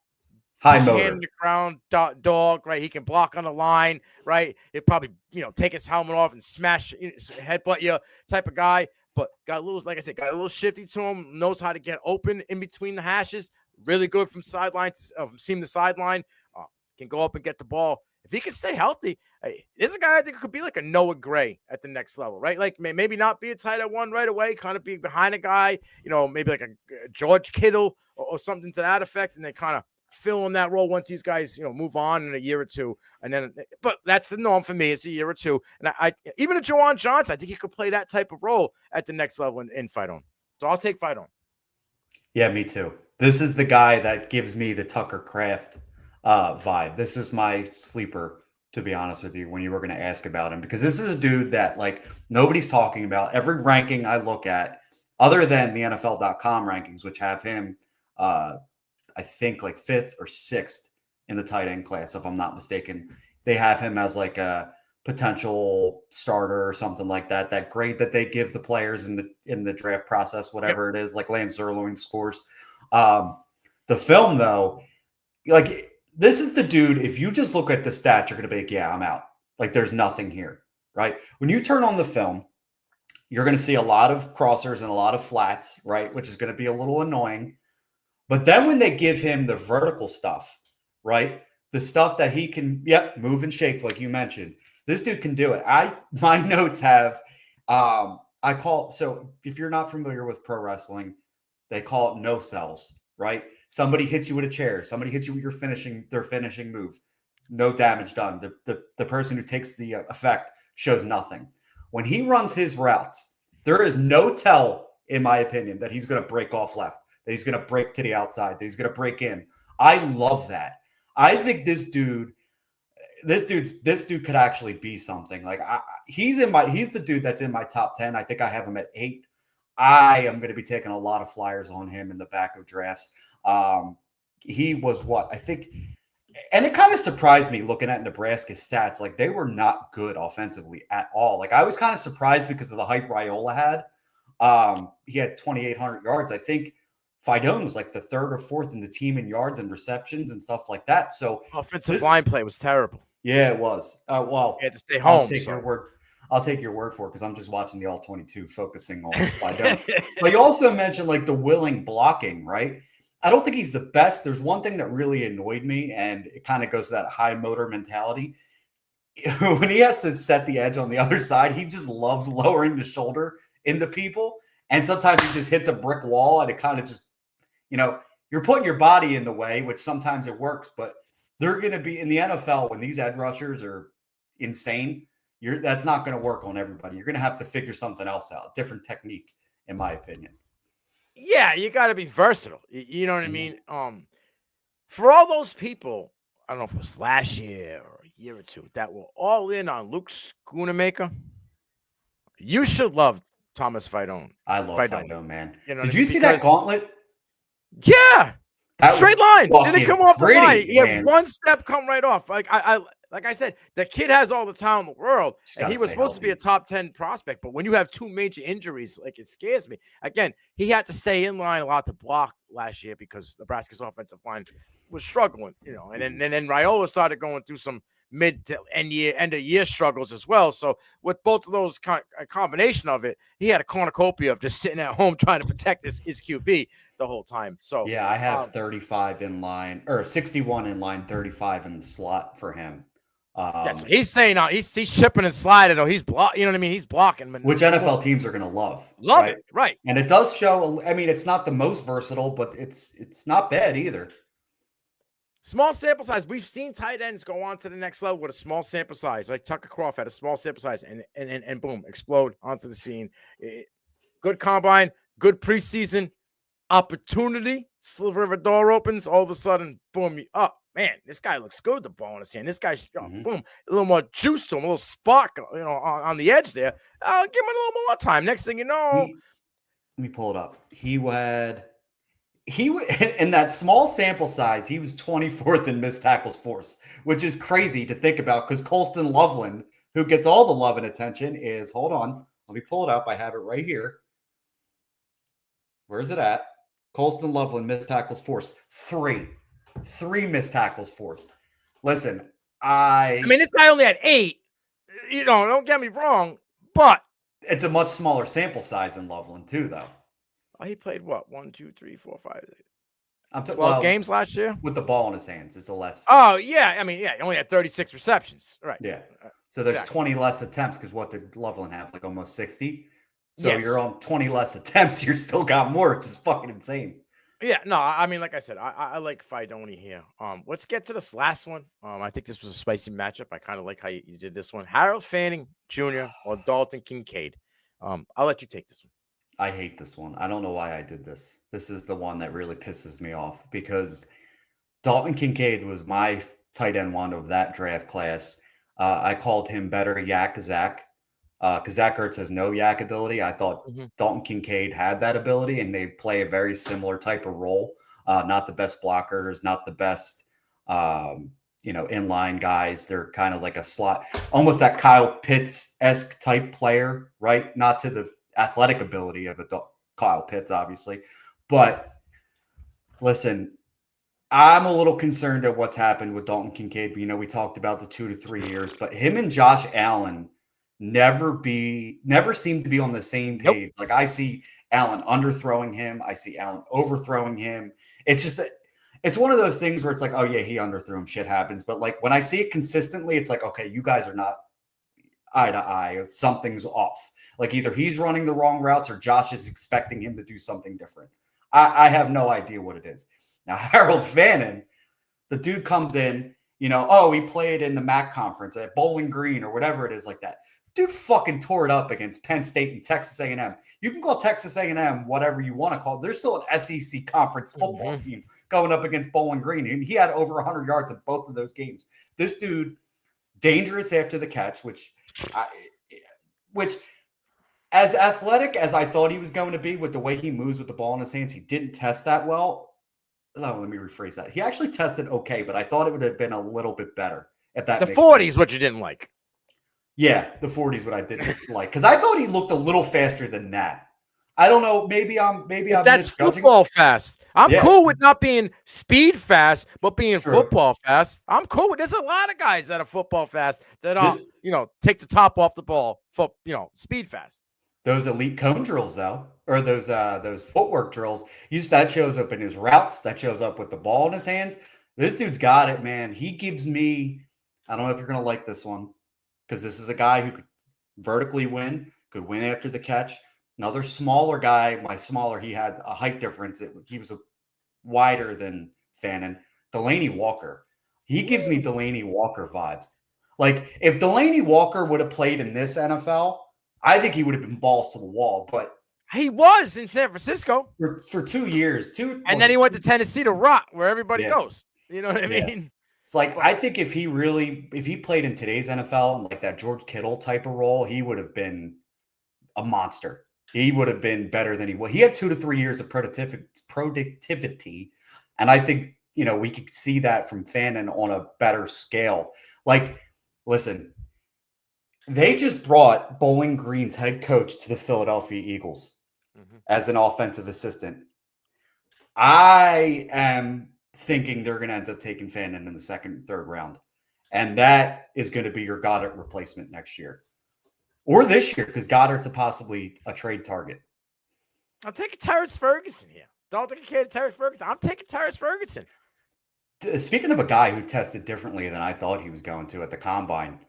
High put your hand in motor. the ground dog, right? He can block on the line, right? He'll probably, take his helmet off and smash, headbutt you type of guy. But got a little, like I said, got a little shifty to him, knows how to get open in between the hashes. Really good from sideline, from seam to sideline. Can go up and get the ball. If he can stay healthy, this is a guy I think could be like a Noah Gray at the next level, right? Like maybe not be a tight end one right away, kind of be behind a guy, maybe like a George Kittle or something to that effect, and then kind of fill in that role once these guys, move on in a year or two. And then, but that's the norm for me. It's a year or two. And I even a Jawan Johnson, I think he could play that type of role at the next level in Fight On. So I'll take Fight On. Yeah, me too. This is the guy that gives me the Tucker Craft vibe. This is my sleeper, to be honest with you, when you were going to ask about him, because this is a dude that like nobody's talking about. Every ranking I look at, other than the NFL.com rankings, which have him, I think like fifth or sixth in the tight end class, if I'm not mistaken, they have him as like a potential starter or something like that. That grade that they give the players in the draft process, Yep. whatever it is, like Lance Zierlein scores. Um, the film though, like this is the dude. If you just look at the stats, you're gonna be like, yeah, I'm out. Like there's nothing here, right? When you turn on the film, you're gonna see a lot of crossers and a lot of flats, right? Which is gonna be a little annoying. But then when they give him the vertical stuff, right? The stuff that he can, move and shake, like you mentioned. This dude can do it. My notes have I call so if you're not familiar with pro wrestling, they call it no cells, right? Somebody hits you with a chair, somebody hits you with their finishing move. No damage done. The person who takes the effect shows nothing. When he runs his routes, there is no tell, in my opinion, that he's going to break off left, that he's going to break to the outside, that he's going to break in. I love that. I think this dude could actually be something. Like he's the dude that's in my top 10. I think I have him at 8. I am going to be taking a lot of flyers on him in the back of drafts. He was what I think, and it kind of surprised me looking at Nebraska's stats. Like they were not good offensively at all. Like I was kind of surprised because of the hype Raiola had. He had 2,800 yards. I think Fidone was like the third or fourth in the team in yards and receptions and stuff like that. So Offensive line play was terrible. yeah, it was. Well, He had to stay I'll home. take So. your word. I'll take your word for it because I'm just watching the all 22, focusing on Fidone. But you also mentioned like the willing blocking, right? I don't think he's the best. There's one thing that really annoyed me, and it kind of goes to that high motor mentality. When he has to set the edge on the other side, he just loves lowering the shoulder into people. And sometimes he just hits a brick wall and it kind of just, you're putting your body in the way, which sometimes it works, but they're going to be in the NFL when these edge rushers are insane. That's not going to work on everybody. You're going to have to figure something else out, different technique, in my opinion. Yeah, you got to be versatile. You know what I mean? For all those people, I don't know if it was last year or a year or two, that were all in on Luke Schoonamaker, you should love Thomas Fidone. I love Fidone, man. You know Did what I you mean? see that gauntlet? Yeah, That straight was line. Didn't come off the line. He had man. one step come right off. Like I said, the kid has all the talent in the world, and he was supposed to be a top 10 prospect. But when you have 2 major injuries, like it scares me. Again, he had to stay in line a lot to block last year because Nebraska's offensive line was struggling, and then Raiola started going through some mid to end of year struggles as well. So with both of those a combination of it, he had a cornucopia of just sitting at home trying to protect his QB the whole time. So yeah, I have 35 in line, or 61 in line, 35 in the slot for him. That's what he's saying. Now he's chipping and sliding, or he's blocking. You know what I mean? He's blocking. Which NFL teams are going to love right? It, right? And it does show. I mean, it's not the most versatile, but it's not bad either. Small sample size. We've seen tight ends go on to the next level with a small sample size, like Tucker Crawford had a small sample size, and boom, explode onto the scene. Good combine, good preseason opportunity. Sliver of a door opens. All of a sudden, boom! Man, this guy looks good with the ball in his hand. This guy's boom, a little more juice to him, a little spark, on the edge there. Give him a little more time. Next thing you know, let me pull it up. He in that small sample size, he was 24th in missed tackles forced, which is crazy to think about because Colston Loveland, who gets all the love and attention, is hold on. Let me pull it up. I have it right here. Where is it at? Colston Loveland missed tackles forced. Three missed tackles forced. Listen, I mean, this guy only had 8. Don't get me wrong, but it's a much smaller sample size in Loveland too, though. He played what? 1, 2, 3, 4, 5, 12 well, games last year with the ball in his hands. It's a less. Oh yeah, I mean, he only had 36 receptions, right? Yeah. So there's 20 less attempts because what did Loveland have? Like almost 60. So you're on 20 less attempts. You're still got more, which is fucking insane. Yeah, no, I mean, like I said, I like Fidoni here. Let's get to this last one. I think this was a spicy matchup. I kind of like how you did this one. Harold Fannin Jr. or Dalton Kincaid. I'll let you take this one. I hate this one. I don't know why I did this. This is the one that really pisses me off because Dalton Kincaid was my tight end one of that draft class. I called him better Yak Zach because Zach Ertz has no Yak ability. I thought Dalton Kincaid had that ability, and they play a very similar type of role. Not the best blockers, not the best, inline guys. They're kind of like a slot, almost that Kyle Pitts-esque type player, right? Not to the athletic ability of Kyle Pitts, obviously. But listen, I'm a little concerned at what's happened with Dalton Kincaid. We talked about the 2 to 3 years, but him and Josh Allen never seem to be on the same page. Nope. Like I see Allen underthrowing him. I see Allen overthrowing him. It's one of those things where it's like, oh yeah, he underthrew him. Shit happens. But like when I see it consistently, it's like, okay, you guys are not eye to eye. Something's off. Like either he's running the wrong routes or Josh is expecting him to do something different. I have no idea what it is. Now, Harold Fannin, the dude comes in, he played in the MAC conference at Bowling Green or whatever it is like that. Dude fucking tore it up against Penn State and Texas A&M. You can call Texas A&M whatever you want to call it. There's still an SEC conference football team going up against Bowling Green, and he had over 100 yards in both of those games. This dude, dangerous after the catch, which as athletic as I thought he was going to be with the way he moves with the ball in his hands, he didn't test that well. No, let me rephrase that. He actually tested okay, but I thought it would have been a little bit better if that. The 40 is what you didn't like. Yeah, the 40 is what I didn't like because I thought he looked a little faster than that. I don't know. Maybe I'm that's football fast. I'm cool with not being speed fast, but being football fast. I'm cool with. There's a lot of guys that are football fast that are take the top off the ball. Speed fast. Those elite cone drills, though, or those footwork drills, that shows up in his routes. That shows up with the ball in his hands. This dude's got it, man. He gives me. I don't know if you're gonna like this one because this is a guy who could vertically win, could win after the catch. Another smaller guy, by smaller, he had a height difference. He was wider than Fannin. Delaney Walker. He gives me Delaney Walker vibes. Like, if Delaney Walker would have played in this NFL, I think he would have been balls to the wall. But he was in San Francisco. For 2 years. And then he went to Tennessee to rock, where everybody goes. You know what I mean? It's like, I think if he played in today's NFL in like that George Kittle type of role, he would have been a monster. He would have been better than he was. He had 2 to 3 years of productivity. And I think, we could see that from Fannin on a better scale. Like, listen, they just brought Bowling Green's head coach to the Philadelphia Eagles as an offensive assistant. I am thinking they're going to end up taking Fannin in the second, third round. And that is going to be your Goddard replacement next year. Or this year, because Goddard's possibly a trade target. I'm taking Terrance Ferguson here. Don't take a kid Terrance Ferguson. I'm taking Terrance Ferguson. Speaking of a guy who tested differently than I thought he was going to at the combine,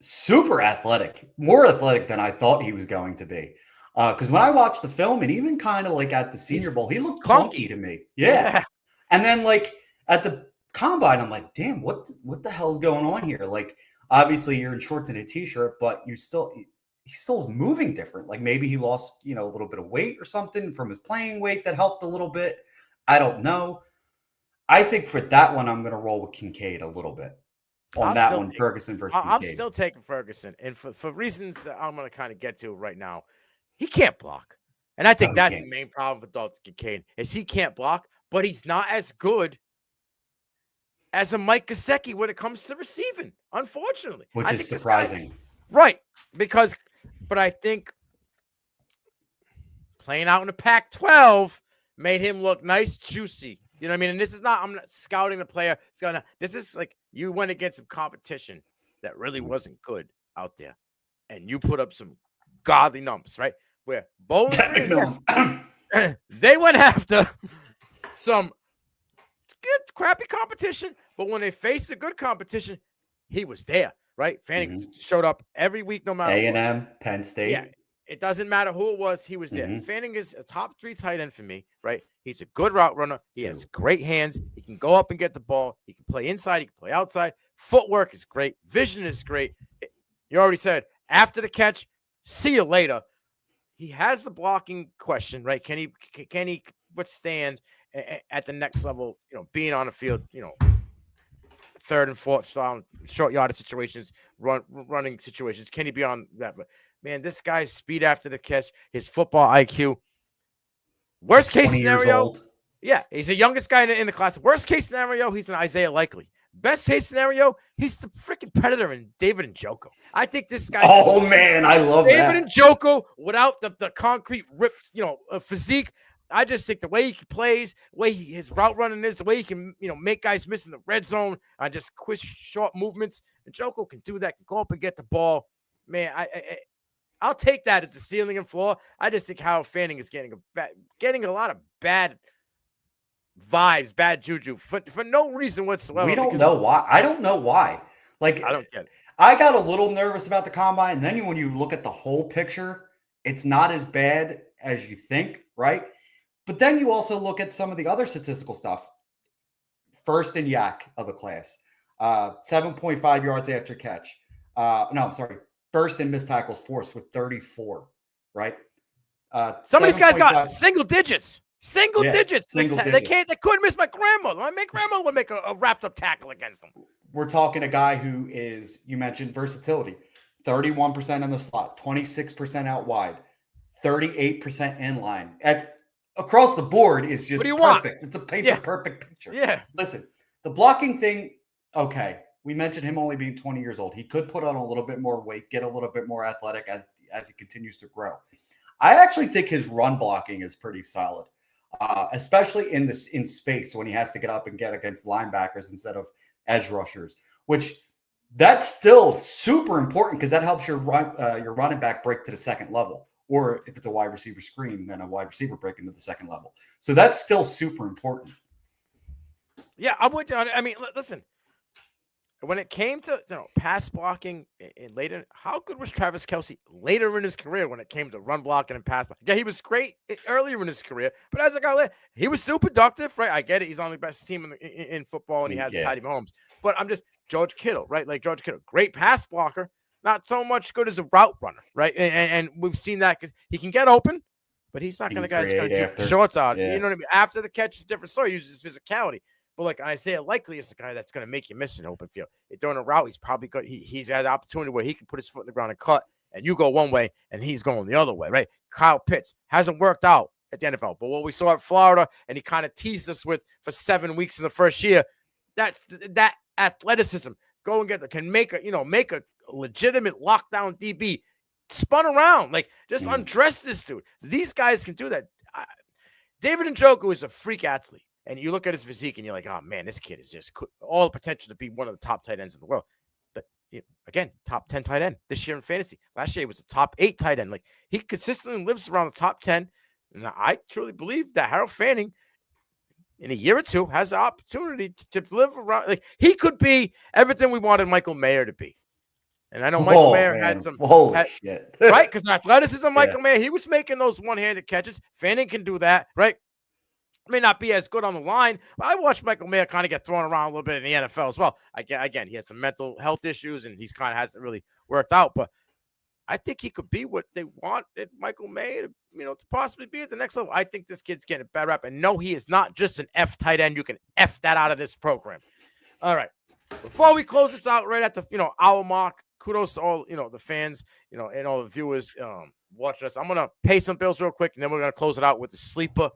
super athletic, more athletic than I thought he was going to be. Because when I watched the film and even kind of like at the Senior Bowl, he looked clunky to me. Yeah. And then like at the combine, I'm like, damn, what the hell's going on here? Like, obviously you're in shorts and a t-shirt, but he still is moving different. Like maybe he lost, a little bit of weight or something from his playing weight that helped a little bit. I don't know. I think for that one, I'm going to roll with Kincaid a little bit on that one, Ferguson versus Kincaid. I'm still taking Ferguson. And for reasons that I'm going to kind of get to right now, he can't block. And I think that's the main problem with Dalton Kincaid is he can't block, but he's not as good as a Mike Gesicki when it comes to receiving, unfortunately. Which is surprising. Right. But I think playing out in the Pac-12 made him look nice, juicy. You know what I mean? And this is not, I'm not scouting the player. This is like you went against some competition that really wasn't good out there. And you put up some godly numbers, right? Where Bowling Green, they went after some good, crappy competition. But when they faced the good competition, he was there, right? Fanning showed up every week, no matter A&M, what. Penn State. Yeah. It doesn't matter who it was. He was there. Fanning is a top 3 tight end for me, right? He's a good route runner. He has great hands. He can go up and get the ball. He can play inside. He can play outside. Footwork is great. Vision is great. You already said after the catch, see you later. He has the blocking question, right? Can he withstand at the next level, being on the field, third and fourth down, short yardage situations, running situations? Can he be on that? But man, this guy's speed after the catch, his football IQ. Worst case scenario, yeah, he's the youngest guy in the class. Worst case scenario, he's an Isaiah Likely. Best case scenario, he's the freaking Predator in David Njoku. I think this guy. Oh man, I love David Njoku without the concrete ripped, physique. I just think the way he plays, the way his route running is, the way he can, make guys miss in the red zone on just quick, short movements. Njoku can do that. Can go up and get the ball. Man, I'll take that as the ceiling and floor. I just think Harold Fannin is getting a lot of bad vibes, bad juju for no reason whatsoever. We don't know why. I don't know why. Like, I don't get it. I got a little nervous about the combine. And then when you look at the whole picture, it's not as bad as you think, right? But then you also look at some of the other statistical stuff. First in yak of the class, 7.5 yards after catch. First in missed tackles forced with 34, right? Some of these guys got single digits. Single digits. They couldn't miss my grandmother. My grandmother would make a wrapped up tackle against them. We're talking a guy who is, you mentioned versatility, 31% in the slot, 26% out wide, 38% in line. Across the board is just perfect. It's a perfect picture. Yeah. Listen, the blocking thing, okay. We mentioned him only being 20 years old. He could put on a little bit more weight, get a little bit more athletic as he continues to grow. I actually think his run blocking is pretty solid, especially in space when he has to get up and get against linebackers instead of edge rushers, which that's still super important because that helps your running back break to the second level. Or if it's a wide receiver screen, then a wide receiver break into the second level. So that's still super important. Yeah, I'm with you. I mean, listen, when it came to pass blocking in later, how good was Travis Kelce later in his career when it came to run blocking and pass blocking? Yeah, he was great earlier in his career, but as it got later, he was super productive, right? I get it. He's on the best team in football, and he has Patty Mahomes. But I'm just George Kittle, right? Like George Kittle, great pass blocker. Not so much good as a route runner, right? And we've seen that because he can get open, but he's not going to shoot shorts out. Yeah. You know what I mean? After the catch, it's a different story. He uses his physicality. But like Isaiah Likely is the guy that's going to make you miss an open field. During a route, he's probably good. He's had an opportunity where he can put his foot in the ground and cut, and you go one way, and he's going the other way, right? Kyle Pitts hasn't worked out at the NFL, but what we saw at Florida, and he kind of teased us with for 7 weeks in the first year, that athleticism. Go and can make a legitimate lockdown DB, spun around, like just undress this dude. These guys can do that. David Njoku is a freak athlete. And you look at his physique and you're like, oh, man, this kid is just all the potential to be one of the top tight ends in the world. But again, top 10 tight end this year in fantasy. Last year he was a top 8 tight end. Like, he consistently lives around the top 10. And I truly believe that Harold Fanning, in a year or two, has the opportunity to live around. Like, he could be everything we wanted Michael Mayer to be. And I know Michael Mayer had some shit. Right? Because athleticism, Michael Mayer, he was making those one-handed catches. Fanning can do that, right? May not be as good on the line, but I watched Michael Mayer kind of get thrown around a little bit in the NFL as well. Again, he had some mental health issues, and he's kind of hasn't really worked out. But I think he could be what they wanted Michael Mayer, to possibly be at the next level. I think this kid's getting a bad rap, and no, he is not just an F tight end. You can F that out of this program. All right. Before we close this out, right at the hour mark, kudos to all the fans, and all the viewers watching us. I'm gonna pay some bills real quick, and then we're gonna close it out with the sleeper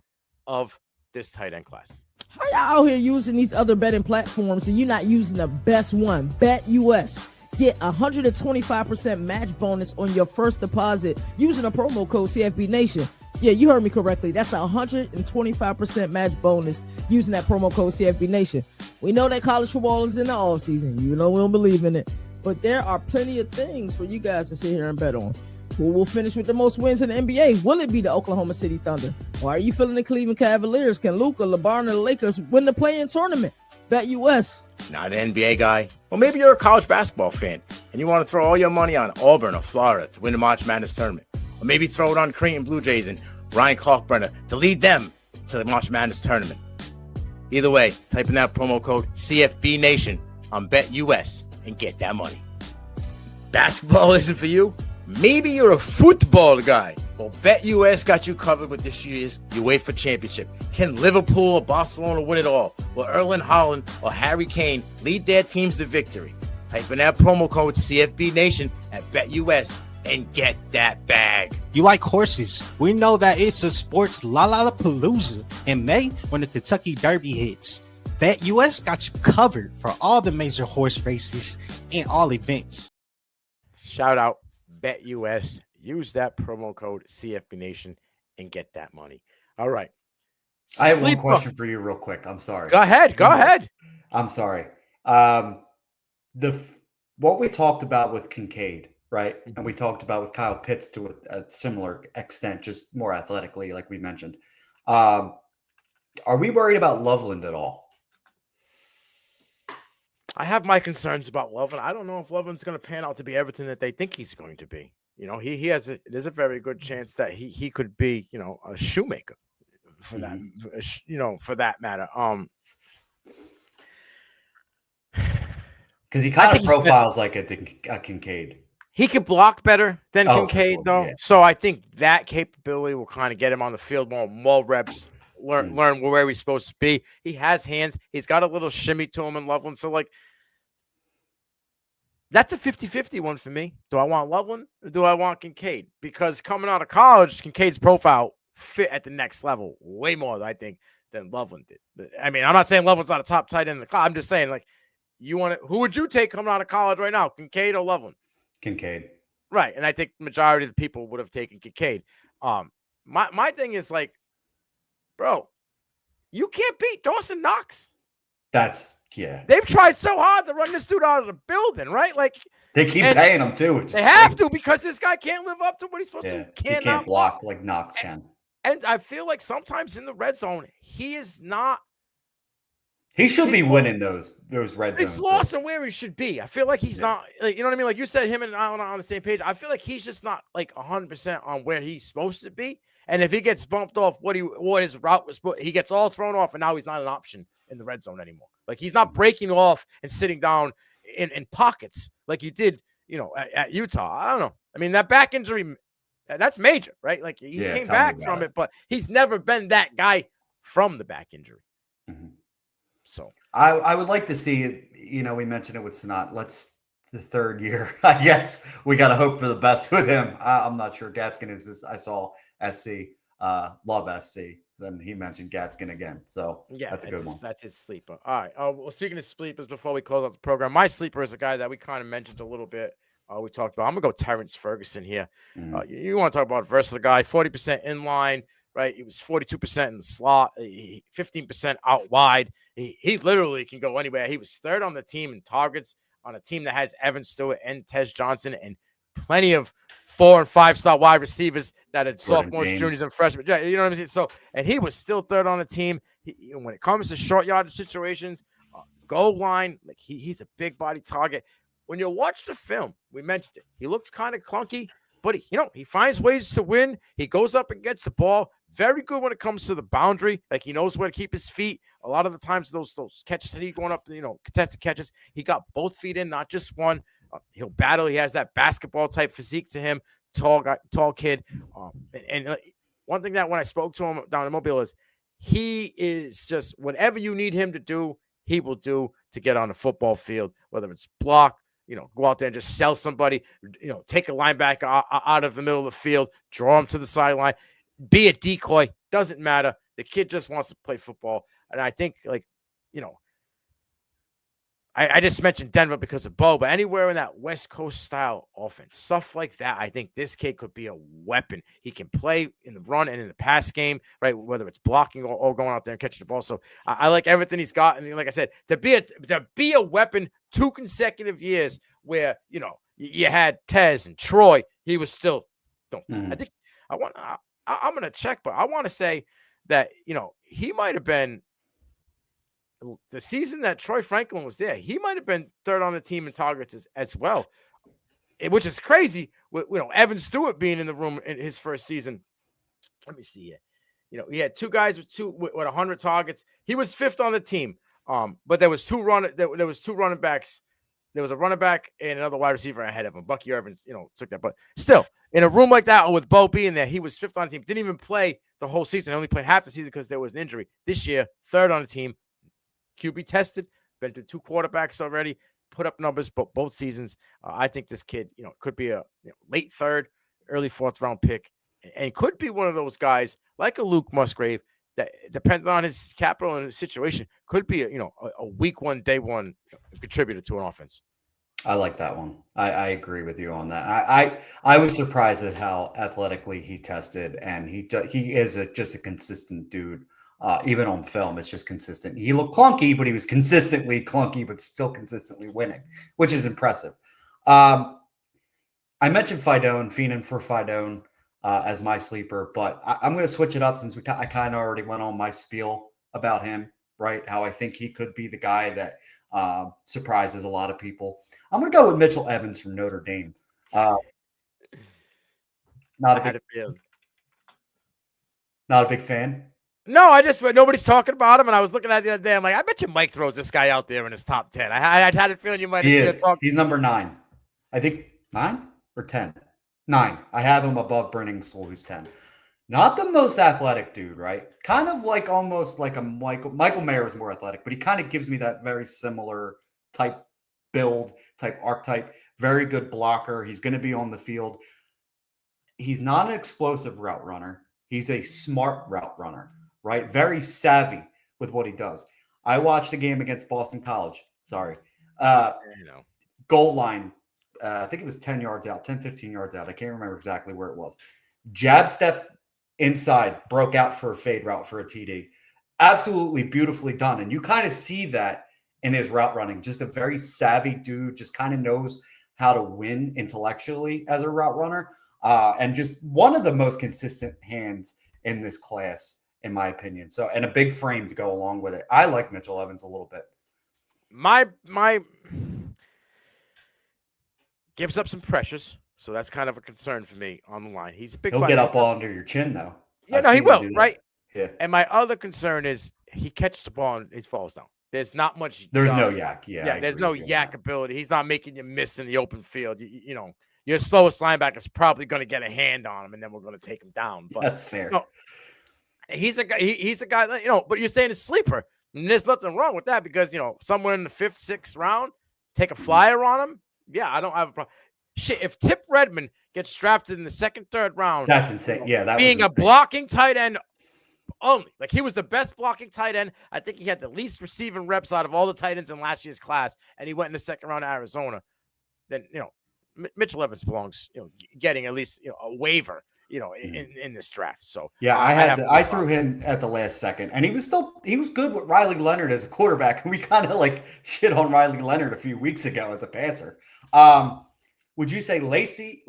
of this tight end class. How y'all out here using these other betting platforms and you're not using the best one? Bet US. Get 125% match bonus on your first deposit using a promo code CFB Nation. Yeah, you heard me correctly. That's 125% match bonus using that promo code CFB Nation. We know that college football is in the off season. We don't believe in it. But there are plenty of things for you guys to sit here and bet on. Who will finish with the most wins in the NBA? Will it be the Oklahoma City Thunder? Or are you feeling the Cleveland Cavaliers? Can Luka, LeBron, and the Lakers win the play-in tournament? Bet US. Not an NBA guy. Well, maybe you're a college basketball fan and you want to throw all your money on Auburn or Florida to win the March Madness tournament. Or maybe throw it on Creighton Blue Jays and Ryan Kalkbrenner to lead them to the March Madness tournament. Either way, type in that promo code CFB Nation on Bet US and get that money. Basketball isn't for you? Maybe you're a football guy. Well, Bet US got you covered with this year's UEFA Championship. Can Liverpool or Barcelona win it all? Will Erling Haaland or Harry Kane lead their teams to victory? Type in that promo code CFB Nation at Bet US and get that bag. You like horses? We know that it's a sports Lollapalooza in May when the Kentucky Derby hits. Bet US got you covered for all the major horse races and all events. Shout out Bet US. Use that promo code CFB Nation and get that money. All right. I have one question for you real quick. I'm sorry. Go ahead. I'm sorry. What we talked about with Kincaid, right? And we talked about with Kyle Pitts to a similar extent, just more athletically, like we mentioned. Are we worried about Loveland at all? I have my concerns about Loveland. I don't know if Loveland's going to pan out to be everything that they think he's going to be. There's a very good chance that he could be, a shoemaker for that, for that matter. Because he kind of profiles like a Kincaid. He could block better than Kincaid, sure. though. Yeah. So I think that capability will kind of get him on the field more reps, learn where he's supposed to be. He has hands. He's got a little shimmy to him in Loveland. So, that's a 50-50 one for me. Do I want Loveland or do I want Kincaid? Because coming out of college, Kincaid's profile fit at the next level way more, I think, than Loveland did. I mean, I'm not saying Loveland's not a top tight end in the college. I'm just saying, who would you take coming out of college right now, Kincaid or Loveland? Kincaid. Right, and I think the majority of the people would have taken Kincaid. My thing is bro, you can't beat Dawson Knox. They've tried so hard to run this dude out of the building, right? They keep paying him too. They have to because this guy can't live up to what he's supposed to. He can't block like Knox can. And I feel like sometimes in the red zone, he is not. He should be winning those red zones. He's lost on where he should be. I feel like he's not. You know what I mean? Like you said, him and I are on the same page. I feel like he's just not 100% on where he's supposed to be. And if he gets bumped off what his route was, he gets all thrown off, and now he's not an option in the red zone anymore. He's not breaking off and sitting down in pockets like he did, at Utah. I don't know. I mean, that back injury, that's major, right? He came back from it, but he's never been that guy from the back injury. Mm-hmm. So I would like to see it. We mentioned it with Sanat. The third year, I guess we got to hope for the best with him. I'm not sure. Gatskin is. I saw SC, love SC. And he mentioned Gatskin again. So that's a good one. That's his sleeper. All right. Well, speaking of sleepers, before we close out the program, my sleeper is a guy that we kind of mentioned a little bit. We talked about. I'm going to go Terrance Ferguson here. You want to talk about a versatile guy, 40% in line, right? He was 42% in the slot, 15% out wide. He literally can go anywhere. He was third on the team in targets on a team that has Evan Stewart and Tez Johnson and plenty of 4- and 5-star wide receivers that are sophomores, James. juniors, and freshmen. Yeah, you know what I'm saying? So, and he was still third on the team. When it comes to short yardage situations, goal line, like he's a big body target. When you watch the film, we mentioned it. He looks kind of clunky, but he finds ways to win. He goes up and gets the ball. Very good when it comes to the boundary. Like he knows where to keep his feet. A lot of the times, those catches that he going up, contested catches, he got both feet in, not just one. He'll battle. He has that basketball type physique to him. Tall kid. And one thing that when I spoke to him down in Mobile is he is just whatever you need him to do, he will do to get on the football field, whether it's block, go out there and just sell somebody, take a linebacker out of the middle of the field, draw him to the sideline, be a decoy, doesn't matter. The kid just wants to play football. And I think, I just mentioned Denver because of Bo, but anywhere in that West Coast style offense, stuff like that, I think this kid could be a weapon. He can play in the run and in the pass game, right? Whether it's blocking or going out there and catching the ball. So I like everything he's got. And like I said, to be a weapon 2 consecutive years where, you had Tez and Troy, he was still, I think I'm going to check, but I want to say that, he might have been, the season that Troy Franklin was there, he might have been third on the team in targets as well, which is crazy. With Evan Stewart being in the room in his first season. Let me see here. He had 2 guys with 100 targets. He was 5th on the team. But there was 2 running backs. There was a running back and another wide receiver ahead of him. Bucky Irvin, took that. But still, in a room like that, or with Bo being there, he was 5th on the team. Didn't even play the whole season. He only played half the season because there was an injury. This year, 3rd on the team. QB tested, been to 2 quarterbacks already, put up numbers both seasons. I think this kid, could be a late 3rd, early 4th round pick, and could be one of those guys like a Luke Musgrave that, depending on his capital and his situation, could be a week 1, day 1 contributor to an offense. I like that one. I agree with you on that. I was surprised at how athletically he tested, and he is just a consistent dude. Even on film, it's just consistent. He looked clunky, but he was consistently clunky, but still consistently winning, which is impressive. I mentioned Fannin for Fidone as my sleeper, but I'm going to switch it up since I kind of already went on my spiel about him, right? How I think he could be the guy that surprises a lot of people. I'm going to go with Mitchell Evans from Notre Dame. Not a big fan. No, nobody's talking about him, and I was looking at it the other day. I'm like, I bet you Mike throws this guy out there in his top 10. I had a feeling you might. He is. He's number 9. I think 9 or 10. 9. I have him above Brenningstool, who's 10. Not the most athletic dude, right? Kind of like almost like a Michael Mayer is more athletic, but he kind of gives me that very similar type build, type archetype. Very good blocker. He's going to be on the field. He's not an explosive route runner. He's a smart route runner. Right? Very savvy with what he does. I watched a game against Boston College. Sorry. Goal line. I think it was 10 yards out, 10, 15 yards out. I can't remember exactly where it was. Jab step inside, broke out for a fade route for a TD. Absolutely beautifully done. And you kind of see that in his route running. Just a very savvy dude, just kind of knows how to win intellectually as a route runner. And just one of the most consistent hands in this class, in my opinion. So, and a big frame to go along with it. I like Mitchell Evans a little bit. My gives up some pressures, so that's kind of a concern for me on the line. He's a big. He'll get up all under your chin, though. Yeah, no, he will, right? Yeah. And my other concern is he catches the ball and it falls down. There's not much. There's no yak. Yeah, there's no yak ability. He's not making you miss in the open field. Your slowest linebacker is probably going to get a hand on him, and then we're going to take him down. But that's fair. He's a guy. He's a guy that, but you're saying a sleeper. And there's nothing wrong with that because somewhere in the 5th, 6th round, take a flyer on him. Yeah, I don't have a problem. Shit, if Tip Redmond gets drafted in the 2nd, 3rd round, that's insane. Yeah, that being a blocking tight end only, like he was the best blocking tight end. I think he had the least receiving reps out of all the tight ends in last year's class, and he went in the 2nd round to Arizona. Then Mitchell Evans belongs, getting at least a waiver. in this draft. So yeah, I threw him at the last second, and he was good with Riley Leonard as a quarterback. We kind of like shit on Riley Leonard a few weeks ago as a passer. Would you say Lachey,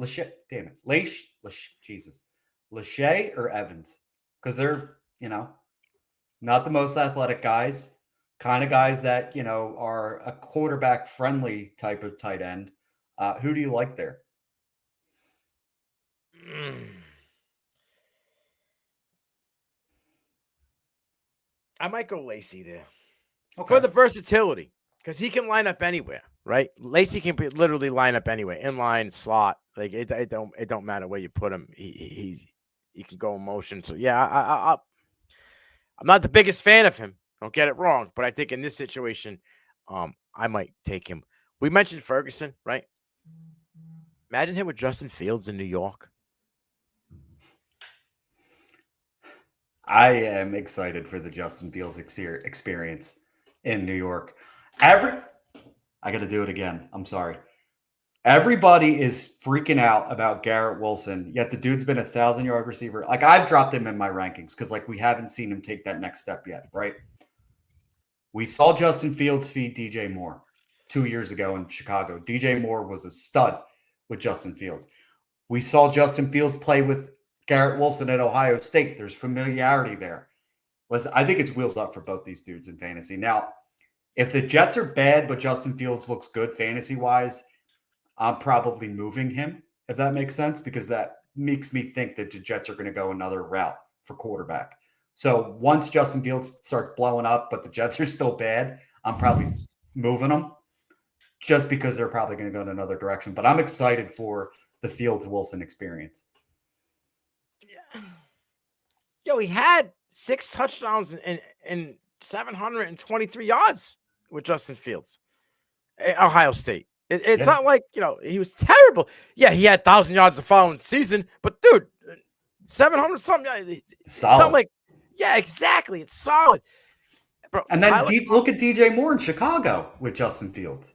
Lachey or Evans? Because they're, not the most athletic guys, kind of guys that, are a quarterback friendly type of tight end. Who do you like there? I might go Lachey there Okay. for the versatility, because he can line up anywhere, right? Lachey can literally line up anywhere, inline, slot. Like it don't matter where you put him. He can go in motion. So yeah, I'm not the biggest fan of him. Don't get it wrong, but I think in this situation, I might take him. We mentioned Ferguson, right? Imagine him with Justin Fields in New York. I am excited for the Justin Fields experience in New York. I got to do it again. I'm sorry. Everybody is freaking out about Garrett Wilson, yet the dude's been 1,000-yard receiver. Like, I've dropped him in my rankings because, we haven't seen him take that next step yet, right? We saw Justin Fields feed DJ Moore 2 years ago in Chicago. DJ Moore was a stud with Justin Fields. We saw Justin Fields play with Garrett Wilson at Ohio State. There's familiarity there. I think it's wheels up for both these dudes in fantasy. Now, if the Jets are bad, but Justin Fields looks good fantasy-wise, I'm probably moving him, if that makes sense, because that makes me think that the Jets are going to go another route for quarterback. So once Justin Fields starts blowing up, but the Jets are still bad, I'm probably moving them just because they're probably going to go in another direction. But I'm excited for the Fields-Wilson experience. Yeah. Yo, he had 6 touchdowns and 723 yards with Justin Fields at Ohio State. It's not like, he was terrible. Yeah, he had 1,000 yards the following season, but dude, 700 something. Solid. It's not like, yeah, exactly. It's solid. Bro, and then look at DJ Moore in Chicago with Justin Fields.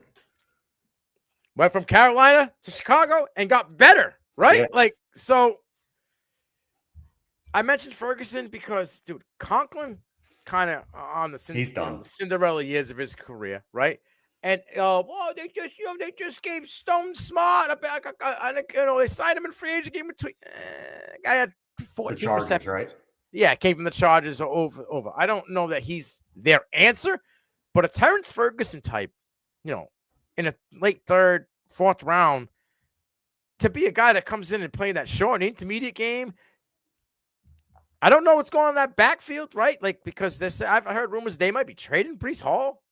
Went from Carolina to Chicago and got better, right? Yeah. So I mentioned Ferguson because, dude, Conklin kind of on the Cinderella years of his career, right? And they just gave Stone Smart they signed him in free agent, gave him a guy had 14 Chargers, receptions. right? Yeah, came from the Chargers over. I don't know that he's their answer, but a Terrance Ferguson type, in a late 3rd, 4th round, to be a guy that comes in and play that short and intermediate game. I don't know what's going on in that backfield, right? Because I've heard rumors they might be trading Breece Hall.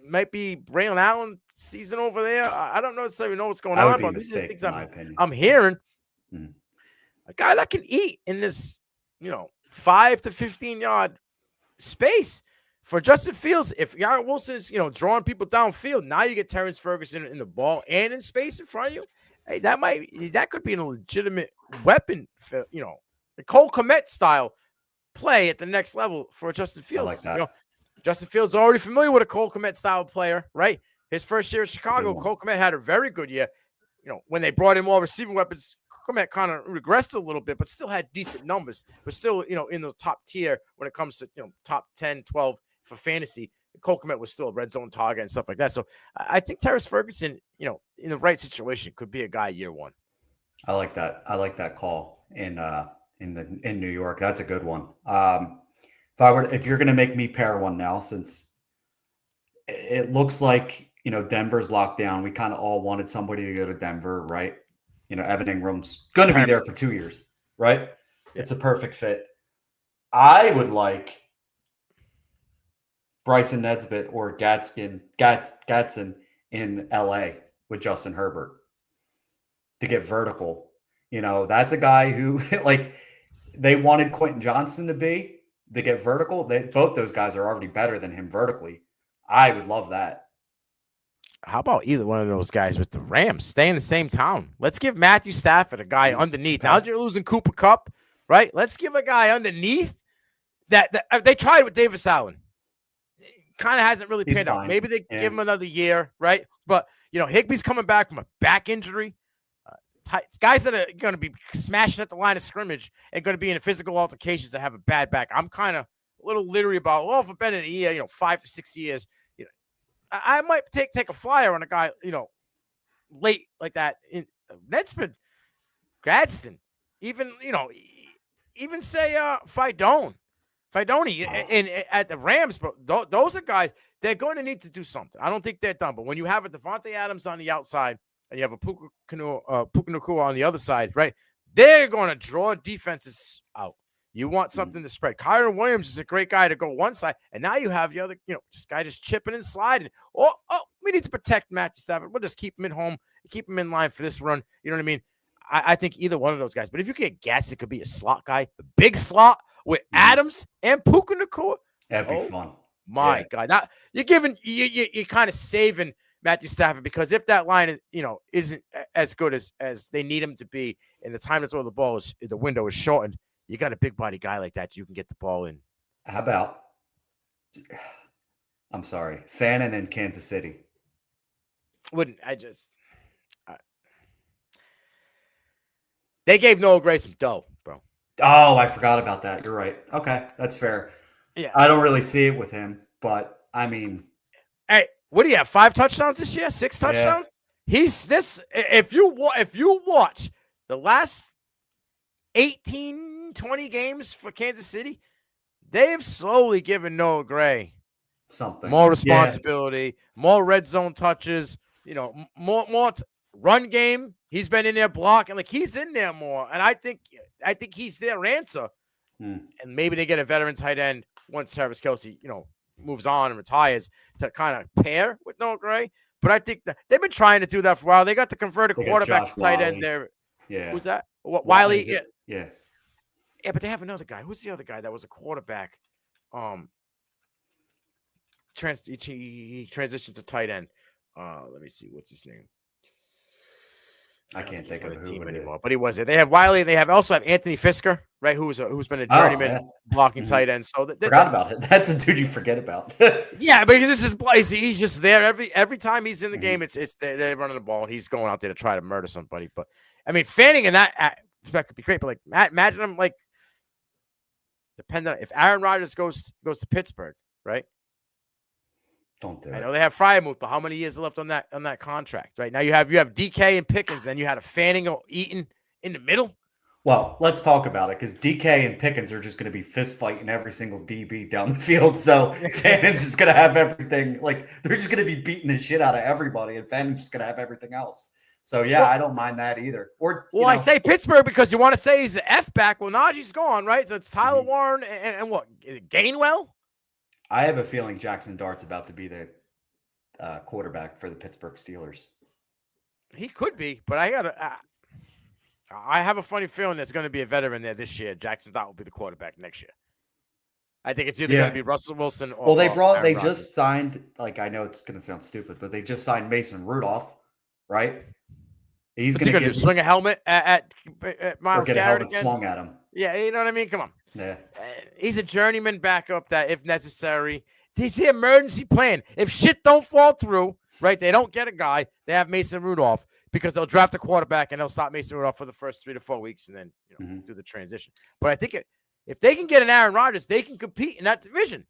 Might be Braylon Allen season over there. I don't necessarily know what's going on, but these are things I'm hearing. A guy that can eat in this, 5 to 15 yard space for Justin Fields. If Garrett Wilson's, drawing people downfield, now you get Terrance Ferguson in the ball and in space in front of you. Hey, that could be a legitimate weapon for, the Cole Kmet style play at the next level for Justin Fields. I like that. Justin Fields already familiar with a Cole Kmet style player, right? His first year in Chicago, Cole Kmet had a very good year. When they brought in more receiving weapons, Kmet kind of regressed a little bit, but still had decent numbers. But still, in the top tier when it comes to, top 10, 12 for fantasy. Cole Kmet was still a red zone target and stuff like that. So I think Terrance Ferguson, in the right situation, could be a guy year one. I like that. I like that call in New York. That's a good one. If you're going to make me pair one now, since it looks like, Denver's locked down, we kind of all wanted somebody to go to Denver, right? Evan Ingram's going to be there for 2 years, right? Yeah. It's a perfect fit. I would like Bryson Nesbitt or Gadsden in LA with Justin Herbert to get vertical. That's a guy who they wanted Quentin Johnston to get vertical. Both those guys are already better than him vertically. I would love that. How about either one of those guys with the Rams? Stay in the same town. Let's give Matthew Stafford a guy underneath. Now that you're losing Cooper Kupp, right? Let's give a guy underneath that they tried with Davis Allen. Kind of hasn't really panned out. Maybe they give him another year, right? But, Higbee's coming back from a back injury. guys that are going to be smashing at the line of scrimmage and going to be in physical altercations that have a bad back. I'm kind of a little leery about. Well, if I've been in a year, 5 to 6 years, I might take a flyer on a guy, late like that. Nedspin, Gadsden, even say Fidone and at the Rams, but those are guys they're going to need to do something. I don't think they're done, but when you have a Devontae Adams on the outside and you have a Puka Nacua on the other side, right? They're going to draw defenses out. You want something to spread. Kyron Williams is a great guy to go one side, and now you have the other, this guy just chipping and sliding. Oh, we need to protect Matthew Stafford. We'll just keep him at home, keep him in line for this run. You know what I mean? I think either one of those guys. But if you get Gatz, it could be a slot guy, a big slot with Adams and Puka Nacua. That'd be fun. My God, now you're kind of saving Matthew Stafford because if that line isn't as good as they need him to be, and the time to throw the ball is the window is shortened. You got a big body guy like that, you can get the ball in. How about, I'm sorry, Fannin in Kansas City? They gave Noah Gray some dough, bro. Oh, I forgot about that. You're right. Okay, that's fair. Yeah. I don't really see it with him, but I mean. Hey, what do you have, 5 touchdowns this year? 6 touchdowns? Yeah. If you watch the last 18, 20 games for Kansas City, they have slowly given Noah Gray something more responsibility, more red zone touches, more run game. He's been in there blocking, like he's in there more, and I think he's their answer. And maybe they get a veteran tight end once Travis Kelce, moves on and retires to kind of pair with Noah Gray. But I think that they've been trying to do that for a while. They got to convert a quarterback to tight end there. Yeah, who's that? Wiley. Yeah. Yeah, but they have another guy. Who's the other guy that was a quarterback? He transitioned to tight end. Let me see what's his name. I can't think of who anymore, but he was it. They have Wiley. They also have Anthony Fisker, right? Who's been a journeyman blocking tight end. So forgot about it. That's a dude you forget about. Yeah, because this is Blaze. He's just there every time he's in the game. It's they're running the ball and he's going out there to try to murder somebody. But I mean, Fanning in that could be great. But like, imagine him like. Depending if Aaron Rodgers goes to Pittsburgh, right? Don't do it. I know they have Freiermuth, but how many years left on that contract? Right now, you have DK and Pickens, then you had a Fanning or Eaton in the middle. Well, let's talk about it because DK and Pickens are just going to be fist fighting every single DB down the field. So Fanning's just going to have everything. Like they're just going to be beating the shit out of everybody, and Fanning's just going to have everything else. So yeah, I don't mind that either. I say Pittsburgh because you want to say he's an F back. Well, Najee's gone, right? So it's Tyler Warren and what? Gainwell. I have a feeling Jackson Dart's about to be the quarterback for the Pittsburgh Steelers. He could be, but I have a funny feeling there's going to be a veteran there this year. Jackson Dart will be the quarterback next year. I think it's either going to be Russell Wilson or. Well, they just signed. Like I know it's going to sound stupid, but they just signed Mason Rudolph, right? He's going to swing a helmet at Myles Garrett. Get a helmet again. swung at him. Yeah, you know what I mean. Come on. Yeah. He's a journeyman backup that, if necessary, he's the emergency plan. If shit don't fall through, right? They don't get a guy. They have Mason Rudolph because they'll draft a quarterback and they'll stop Mason Rudolph for the first 3 to 4 weeks and then do the transition. But I think if they can get an Aaron Rodgers, they can compete in that division.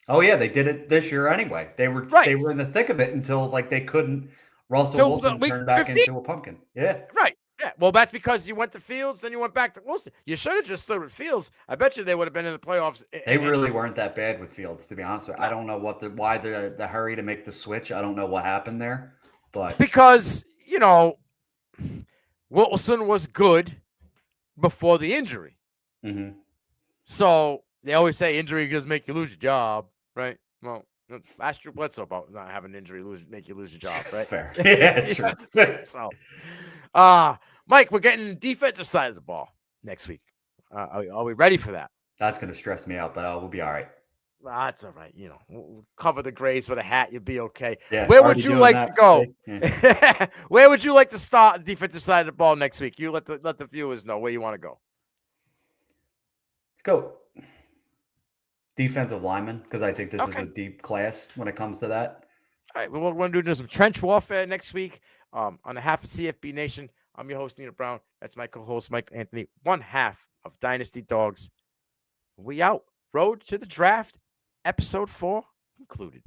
Oh yeah, they did it this year anyway. They were in the thick of it until like they couldn't. Russell Wilson turned back into a pumpkin. Yeah. Right. Yeah. Well, that's because you went to Fields, then you went back to Wilson. You should have just stood with Fields. I bet you they would have been in the playoffs. They really weren't that bad with Fields, to be honest with you. I don't know why the hurry to make the switch. I don't know what happened there, but because Wilson was good before the injury. Mm-hmm. So they always say injury does make you lose your job, right? Well, ask Drew Bledsoe about not having an injury make you lose your job, right? That's fair. Yeah, true. So, Mike, we're getting defensive side of the ball next week. Are we ready for that? That's going to stress me out, but we'll be all right. That's all right. We'll cover the grays with a hat. You'll be okay. Yeah, where would you like to go? Yeah. Where would you like to start the defensive side of the ball next week? You let the viewers know where you want to go. Let's go. Defensive lineman, because I think this is a deep class when it comes to that. All right, we're going to do some trench warfare next week on behalf of CFB Nation. I'm your host, Nino Brown. That's my co-host, Mike Anthony, one half of Dynasty Dogs. We out. Road to the Draft, episode 4 concluded.